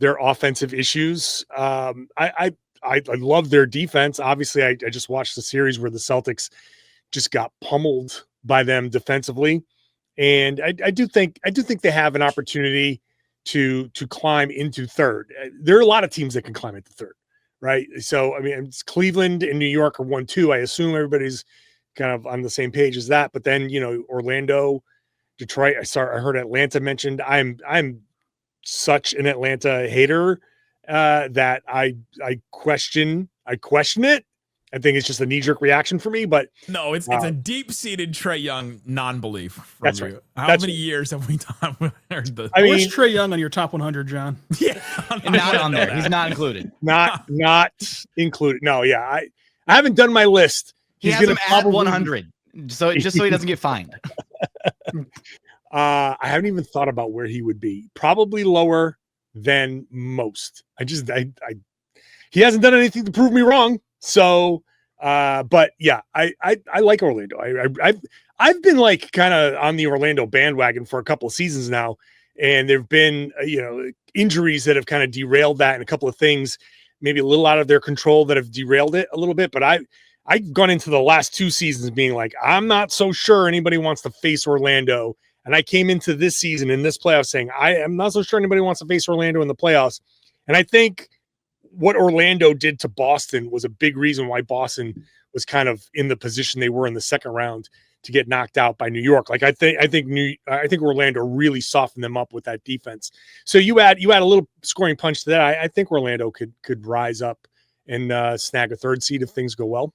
their offensive issues. I love their defense. Obviously, I just watched the series where the Celtics just got pummeled by them defensively, and I do think they have an opportunity to climb into third. There are a lot of teams that can climb into third, right? So I mean, it's Cleveland and New York are 1-2. I assume everybody's kind of on the same page as that. But then Orlando, Detroit. I heard Atlanta mentioned. I'm such an Atlanta hater that I question it. I think it's just a knee-jerk reaction for me, but no, it's a deep-seated Trae Young non-belief. That's right. How many years have we done? Where's Trae Young on your top 100, John? Yeah, not on there. He's not included. Not included. No, yeah, I haven't done my list. He has him at 100, so he doesn't get fined. I haven't even thought about where he would be. Probably lower than most. He hasn't done anything to prove me wrong. So, but yeah, I like Orlando. I've been like kind of on the Orlando bandwagon for a couple of seasons now, and there've been injuries that have kind of derailed that, and a couple of things maybe a little out of their control that have derailed it a little bit. But I've gone into the last 2 seasons being like, I'm not so sure anybody wants to face Orlando. And I came into this season in this playoff saying, I am not so sure anybody wants to face Orlando in the playoffs. And I think what Orlando did to Boston was a big reason why Boston was kind of in the position they were in the second round to get knocked out by New York. Like I think Orlando really softened them up with that defense. So you add a little scoring punch to that. I think Orlando could rise up and snag a 3rd seed if things go well.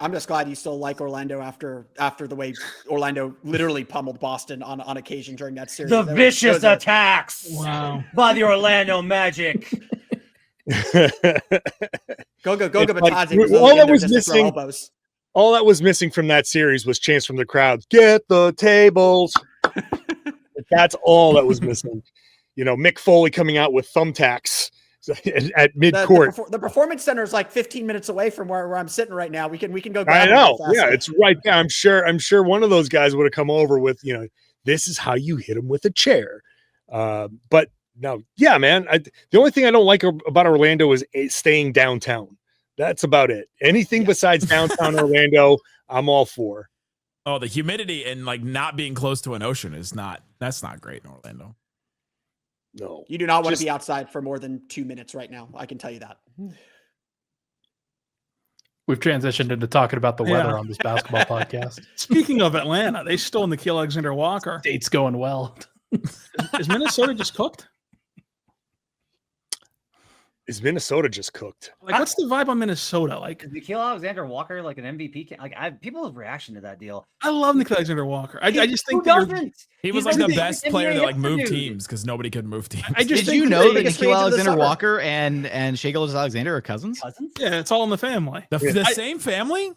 I'm just glad you still like Orlando after the way Orlando literally pummeled Boston on occasion during that series. The vicious attacks by the Orlando Magic. Go Batadze. All that was missing from that series was chants from the crowd. Get the tables. That's all that was missing. Mick Foley coming out with thumbtacks at mid-court. The performance center is like 15 minutes away from where I'm sitting right now. We can go. I know. Yeah, it's right there. I'm sure one of those guys would have come over with, this is how you hit him with a chair. But no, yeah, man. The only thing I don't like about Orlando is staying downtown. That's about it. Anything besides downtown Orlando, I'm all for. Oh, the humidity and like not being close to an ocean that's not great in Orlando. No, you do not want to be outside for more than 2 minutes right now. I can tell you that. We've transitioned into talking about the weather on this basketball podcast. Speaking of Atlanta, they stole Nickeil Alexander-Walker. Date's going well. Is Minnesota just cooked? is Minnesota just cooked? Like, what's the vibe on Minnesota? Like, Is Nickeil Alexander-Walker like an MVP? Like, people's reaction to that deal. I love Nickeil Alexander-Walker. I just think Who doesn't? He was He's like the an best NBA player to like move dude. teams because nobody could move teams. I just Did think you know that biggest Nickeil fans of the summer. Alexander-Walker and Shai Gilgeous-Alexander are cousins? Cousins? Yeah, it's all in the family. The same family?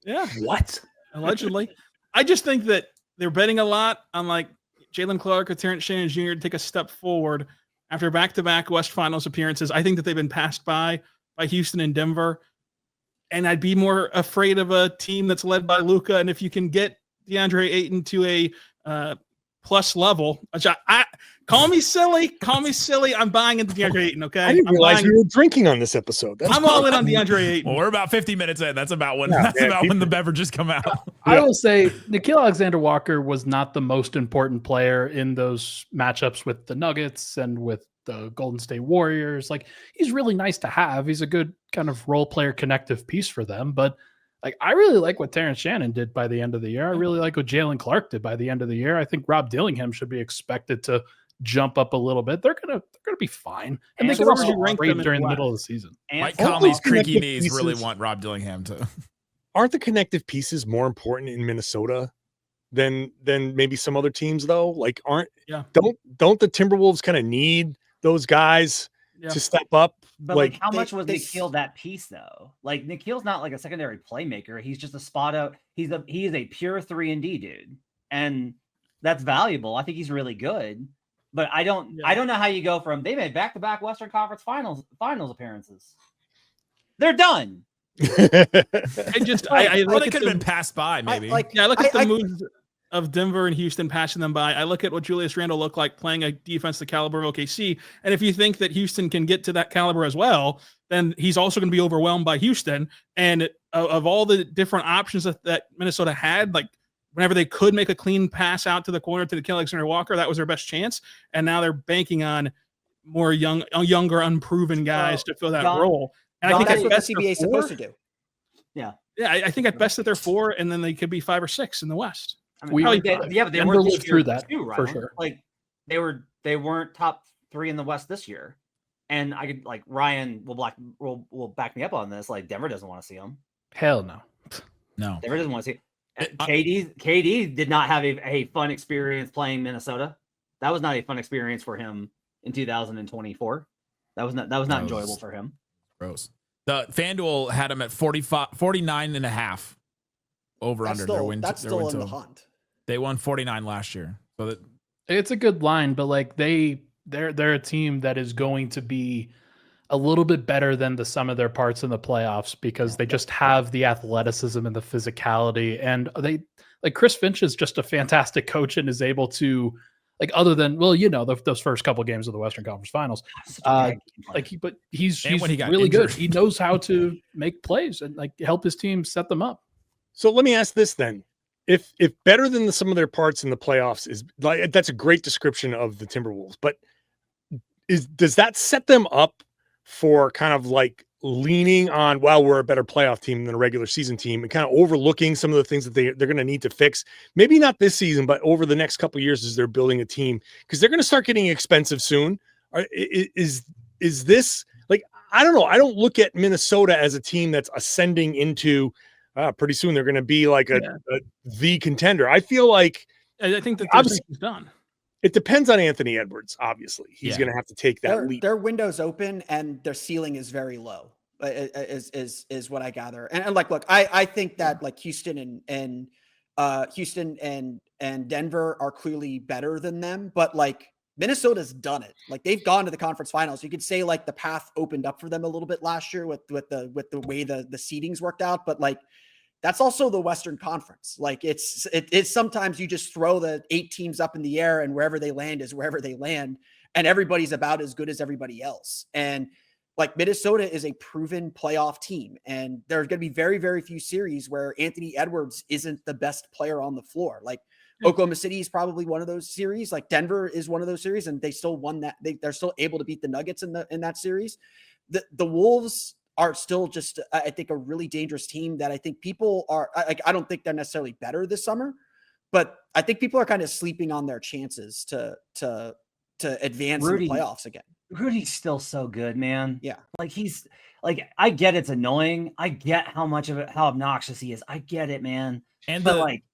Yeah, What? allegedly. I just think that they're betting a lot on like Jalen Clark or Terrence Shannon Jr. to take a step forward after back-to-back West Finals appearances. I think that they've been passed by Houston and Denver, and I'd be more afraid of a team that's led by Luka. And if you can get DeAndre Ayton to a plus level, which I call me silly, I'm buying into DeAndre Ayton. Okay, I didn't realize we were drinking on this episode. I'm all in on DeAndre Ayton. Well, we're about 50 minutes in. That's about when Yeah, when the beverages come out. I will say Nickeil Alexander-Walker was not the most important player in those matchups with the Nuggets and with the Golden State Warriors. Like, he's really nice to have. He's a good kind of role player connective piece for them. But like, I really like what Terrence Shannon did by the end of the year. I really like what Jalen Clark did by the end of the year. I think Rob Dillingham should be expected to jump up a little bit. They're gonna be fine, and they So can where also would you rank great them in during the the middle of the season. Mike And Conley's those creaky connective knees really pieces- want Rob Dillingham to. Aren't the connective pieces more important in Minnesota than maybe some other teams though? Like, don't the Timberwolves kind of need those guys to step up? But Like, like, how much was they- Nickeil that piece though? Like, Nikhil's not like a secondary playmaker. He's just a spot out. He is a pure 3-and-D dude, and that's valuable. I think he's really good. But I don't know how you go from they made back-to-back Western Conference finals appearances. They're done. I Well, look they at could have the, been passed by, maybe. I look at the moves of Denver and Houston passing them by. I look at what Julius Randle looked like playing a defense the caliber of OKC. And if you think that Houston can get to that caliber as well, then he's also going to be overwhelmed by Houston. And of all the different options that Minnesota had, like whenever they could make a clean pass out to the corner to the Nickeil Alexander-Walker, that was their best chance. And now they're banking on more younger, unproven guys to fill that role. And I think that's at what the best CBA is supposed to do. Yeah. Yeah, I think at best that they're 4, and then they could be 5 or 6 in the West. I mean, Probably but they Denver weren't this lived through year that, too, for right? sure. Like they weren't top 3 in the West this year, and I could like Ryan will back me up on this. Like Denver doesn't want to see him. Hell no. No. Denver doesn't want to see. KD did not have a fun experience playing Minnesota. That was not a fun experience for him in 2024. That was not enjoyable for him. Gross. The FanDuel had him at 49 and a half over That's under still, their win. that's their still win in the total. hunt. They won 49 last year. So that It's a good line, but like they're a team that is going to be a little bit better than the sum of their parts in the playoffs because they just have the athleticism and the physicality. And they like Chris Finch is just a fantastic coach and is able to like other than those first couple of games of the Western Conference Finals, but he's when he got really injured. good. He knows how to make plays and like help his team set them up. So let me ask this then. If better than the sum of their parts in the playoffs is like, that's a great description of the Timberwolves, but does that set them up for kind of like leaning on, well, we're a better playoff team than a regular season team and kind of overlooking some of the things that they're going to need to fix? Maybe not this season, but over the next couple of years as they're building a team, because they're going to start getting expensive soon. Is this like, I don't know. I don't look at Minnesota as a team that's ascending into pretty soon. They're going to be like the contender. I feel like I think that is done. it depends on Anthony Edwards. Obviously, he's going to have to take that leap. Their window's open and their ceiling is very low. Is what I gather. And like, look, I think that like Houston and Denver are clearly better than them, but like Minnesota's done it. Like they've gone to the conference finals. You could say like the path opened up for them a little bit last year with the way the seedings worked out, but like that's also the Western Conference. Like it's sometimes you just throw the 8 teams up in the air and wherever they land is wherever they land, and everybody's about as good as everybody else. And like Minnesota is a proven playoff team, and there's going to be very, very few series where Anthony Edwards isn't the best player on the floor. Like Oklahoma City is probably one of those series. Like Denver is one of those series, and they still won that. They're still able to beat the Nuggets in that series. The Wolves are still just, I think, a really dangerous team that I think people are like, I don't think they're necessarily better this summer, but I think people are kind of sleeping on their chances to advance in the playoffs again. Rudy's still so good, man. Yeah. Like he's like, I get it's annoying. I get how obnoxious he is. I get it, man. But like,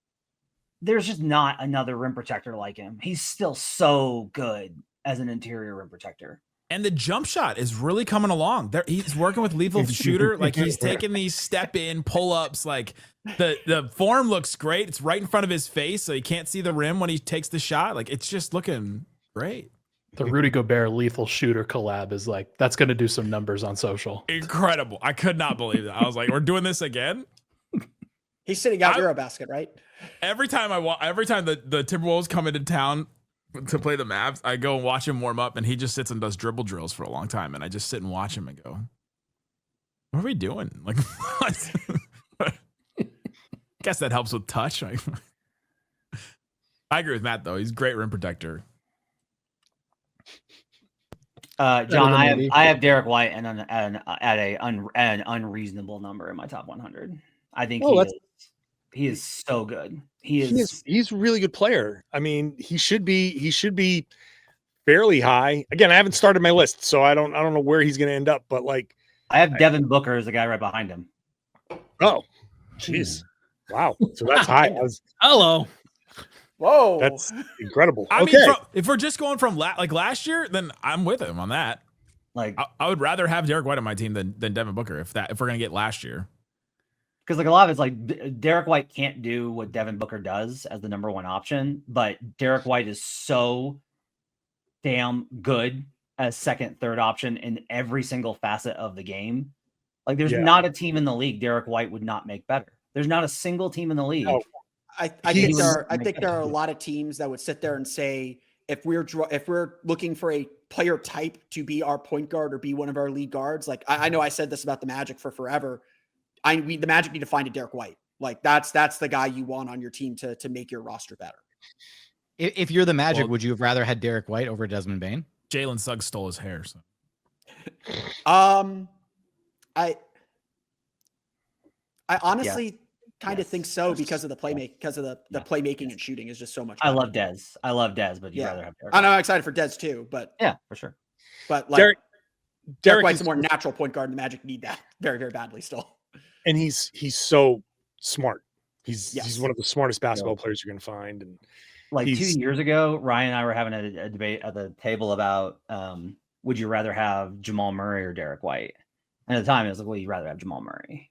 there's just not another rim protector like him. He's still so good as an interior rim protector. And the jump shot is really coming along. He's working with lethal shooter. Like he's taking these step in pull ups. Like the form looks great. It's right in front of his face, so he can't see the rim when he takes the shot. Like it's just looking great. The Rudy Gobert lethal shooter collab is like, that's going to do some numbers on social. Incredible. I could not believe that. I was like, we're doing this again. He's sitting out Eurobasket, right? Every time the Timberwolves come into town to play the Mavs, I go and watch him warm up, and he just sits and does dribble drills for a long time, and I just sit and watch him and go, what are we doing? Like, what? Guess that helps with touch. I agree with Matt, though. He's a great rim protector. John, I have Derrick White at an unreasonable number in my top 100. I think he is so good. He's a really good player. I mean, he should be fairly high. Again, I haven't started my list, so I don't know where he's going to end up. But like, I have Devin Booker as the guy right behind him. Oh, jeez, wow! So that's high. Hello. Whoa, that's incredible. I mean, if we're just going from last year, then I'm with him on that. Like, I would rather have Derrick White on my team than Devin Booker if we're gonna get last year. Because like a lot of it's like Derrick White can't do what Devin Booker does as the number one option, but Derrick White is so damn good as second, third option in every single facet of the game. Like there's not a team in the league Derrick White would not make better. There's not a single team in the league. No. I think there are a lot of teams that would sit there and say, if we're looking for a player type to be our point guard or be one of our lead guards, like I know I said this about the Magic for forever. The Magic need to find a Derrick White. Like that's the guy you want on your team to make your roster better. If you're the Magic, would you have rather had Derrick White over Desmond Bane? Jalen Suggs stole his hair. So. I honestly kind of think so because of the playmaking and shooting is just so much better. I love Dez, but you'd rather have Derrick. I'm excited for Dez too, but yeah, for sure. But like Derrick White's a more natural point guard, and the Magic need that very, very badly still. And he's so smart. He's one of the smartest basketball players you're going to find. And like 2 years ago, Ryan and I were having a debate at the table about would you rather have Jamal Murray or Derrick White? And at the time, it was like, well, you'd rather have Jamal Murray.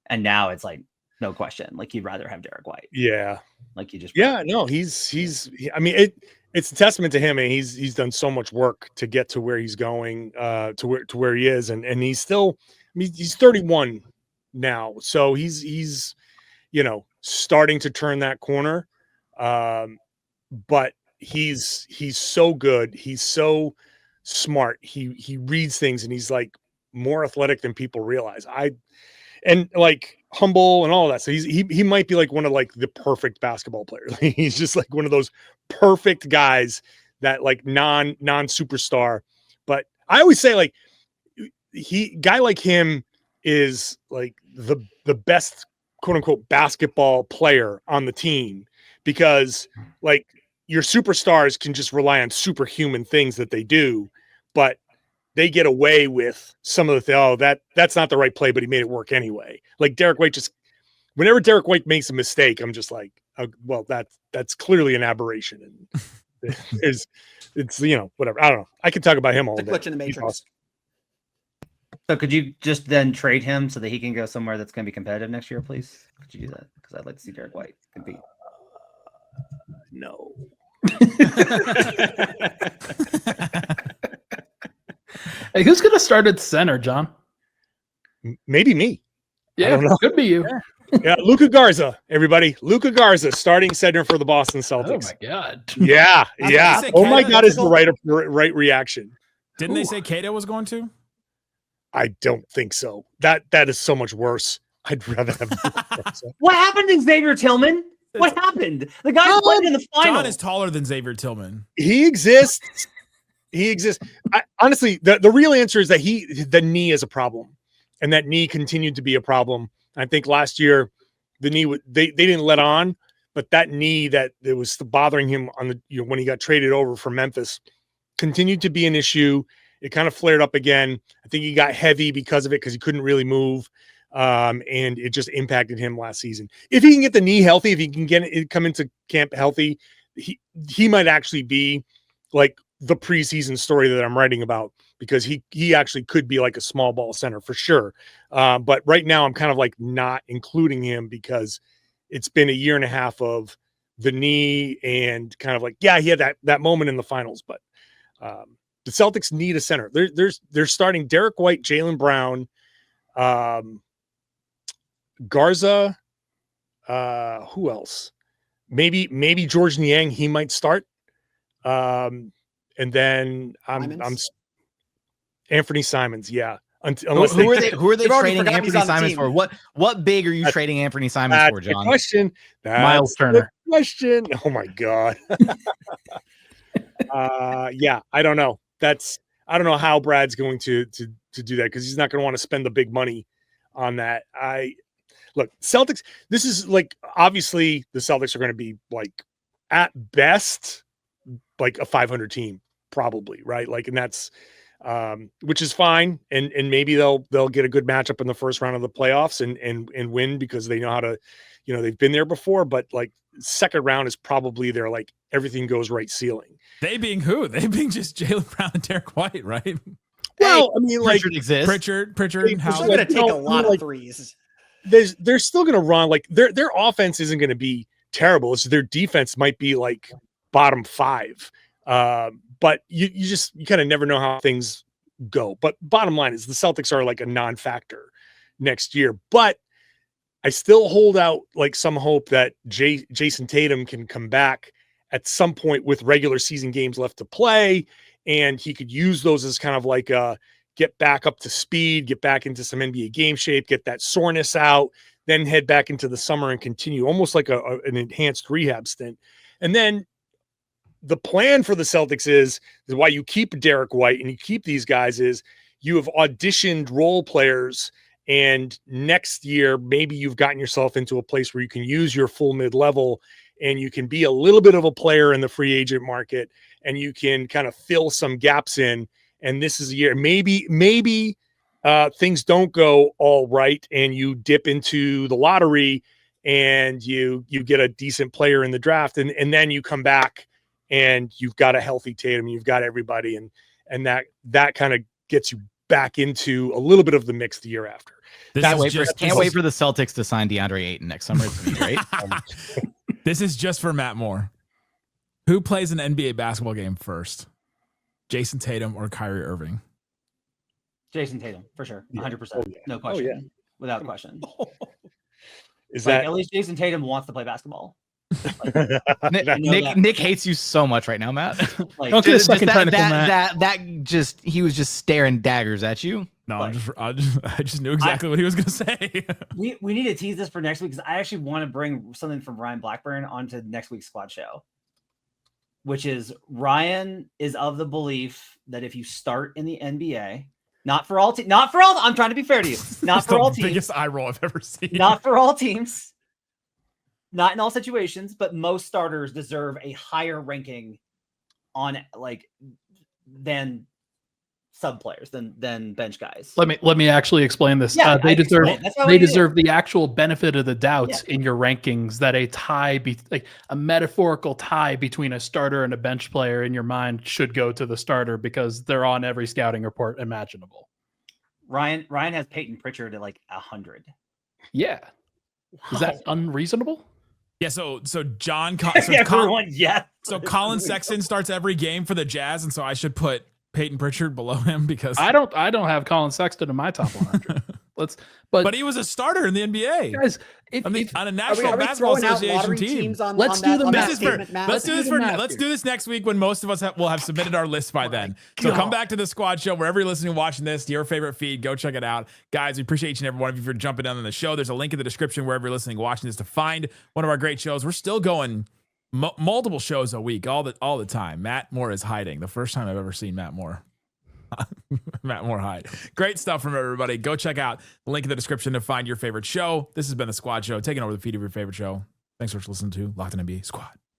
And now it's like, no question. Like you'd rather have Derrick White. Yeah. Like you just. Yeah, no, I mean, it's a testament to him. And he's done so much work to get to where he's going, to where he is. And he's still, I mean, he's 31 now. So he's, starting to turn that corner. But he's so good. He's so smart. He reads things and he's like more athletic than people realize. And like humble and all that. So he might be like one of like the perfect basketball players. He's just like one of those perfect guys that like non superstar. But I always say like guy like him is like the best quote unquote basketball player on the team, because like your superstars can just rely on superhuman things that they do, but they get away with some of the that's not the right play, but he made it work anyway. Like Derrick White, whenever Derrick White makes a mistake, I'm just like, well, that's clearly an aberration. And it's whatever. I don't know. I could talk about him all day. Glitch in the Matrix. Awesome. So could you just then trade him so that he can go somewhere that's going to be competitive next year, please? Could you do that? Because I'd like to see Derrick White compete. No. Hey, who's going to start at center, John? Maybe me. Yeah, could be you. Yeah, Luka Garza, everybody. Luka Garza starting center for the Boston Celtics. Oh my God. Yeah. Oh my God is the right reaction. Didn't they say Cato was going to? I don't think so. That is so much worse. I'd rather have. What happened to Xavier Tillman? What happened? The guy played in the final. John is taller than Xavier Tillman. He exists. Honestly, the real answer is that the knee is a problem, and that knee continued to be a problem. I think last year the knee they didn't let on, but that knee that it was bothering him on the when he got traded over from Memphis continued to be an issue. It kind of flared up again. I think he got heavy because of it because he couldn't really move. And it just impacted him last season. If he can get the knee healthy, if he can get it, come into camp healthy, he might actually be like the preseason story that I'm writing about, because he actually could be like a small ball center for sure. But right now I'm kind of like not including him because it's been a year and a half of the knee and kind of like, yeah, he had that moment in the finals, but the Celtics need a center. They're starting Derrick White, Jaylen Brown, Garza, who else? Maybe George Niang, he might start. And then I'm Anthony Simons, yeah. Unless who are they trading Anthony Simons team. for? What big are you trading Anthony Simons for, John? Question. Miles Turner. Question. Oh my God. Yeah, I don't know. I don't know how Brad's going to do that, because he's not going to want to spend the big money on that. Look, Celtics, this is like, obviously the Celtics are going to be like at best like a 500 team, probably, right? Like, and that's which is fine, and maybe they'll get a good matchup in the first round of the playoffs and win, because they know how to, they've been there before. But like, second round is probably their like everything goes right ceiling. They being who? They being just Jaylen Brown and Derrick White, right? Well, I mean, like Pritchard exists. Pritchard, They're Howard. going to take a lot of threes. They're still going to run, like their offense isn't going to be terrible. It's their defense might be like bottom 5. But you kind of never know how things go. But bottom line is the Celtics are like a non-factor next year. But I still hold out like some hope that Jason Tatum can come back at some point with regular season games left to play, and he could use those as kind of like get back up to speed, get back into some NBA game shape, get that soreness out, then head back into the summer and continue almost like an enhanced rehab stint. And then the plan for the Celtics is why you keep Derrick White and you keep these guys is you have auditioned role players, and next year, maybe you've gotten yourself into a place where you can use your full mid-level and you can be a little bit of a player in the free agent market, and you can kind of fill some gaps in. And this is a year, maybe things don't go all right and you dip into the lottery and you get a decent player in the draft, and then you come back and you've got a healthy Tatum, you've got everybody, and that kind of gets you back into a little bit of the mix the year after. Can't wait for the Celtics to sign DeAndre Ayton next summer. It's gonna be great. This is just for Matt Moore. Who plays an NBA basketball game first? Jason Tatum or Kyrie Irving? Jason Tatum, for sure. 100%. Oh, yeah. No question. Oh, yeah. Without question. Is like, that at least Jason Tatum wants to play basketball. Nick hates you so much right now, Matt. Like, Don't get a second technical, Matt. He was just staring daggers at you. No, Like, I just knew exactly what he was going to say. we need to tease this for next week, because I actually want to bring something from Ryan Blackburn onto next week's squad show, which is Ryan is of the belief that if you start in the NBA, not for all, I'm trying to be fair to you, not for all teams. Biggest eye roll I've ever seen. Not for all teams. Not in all situations, but most starters deserve a higher ranking on than sub players than bench guys. Let me actually explain this. Yeah, they deserve the actual benefit of the doubt Yeah. in your rankings, that a tie like a metaphorical tie between a starter and a bench player in your mind should go to the starter, because they're on every scouting report imaginable. Ryan has Peyton Pritchard at like 100. Yeah. Is that unreasonable? Yeah, so John, so Colin Sexton starts every game for the Jazz, and so I should put Peyton Pritchard below him because I don't have Colin Sexton in my top 100. But he was a starter in the NBA. Guys, on a National Basketball Association team. Let's do the math. Let's do this next week when most of us will have submitted our list by then. So come back to the squad show wherever you're listening, watching this, to your favorite feed. Go check it out, guys. We appreciate each and every one of you for jumping down on the show. There's a link in the description wherever you're listening, watching this, to find one of our great shows. We're still going multiple shows a week, all the time. Matt Moore is hiding. The first time I've ever seen Matt Moore. Matt Moore hide. Great stuff from everybody. Go check out the link in the description to find your favorite show. This has been the Squad Show, taking over the feed of your favorite show. Thanks for listening to Locked On NBA Squad.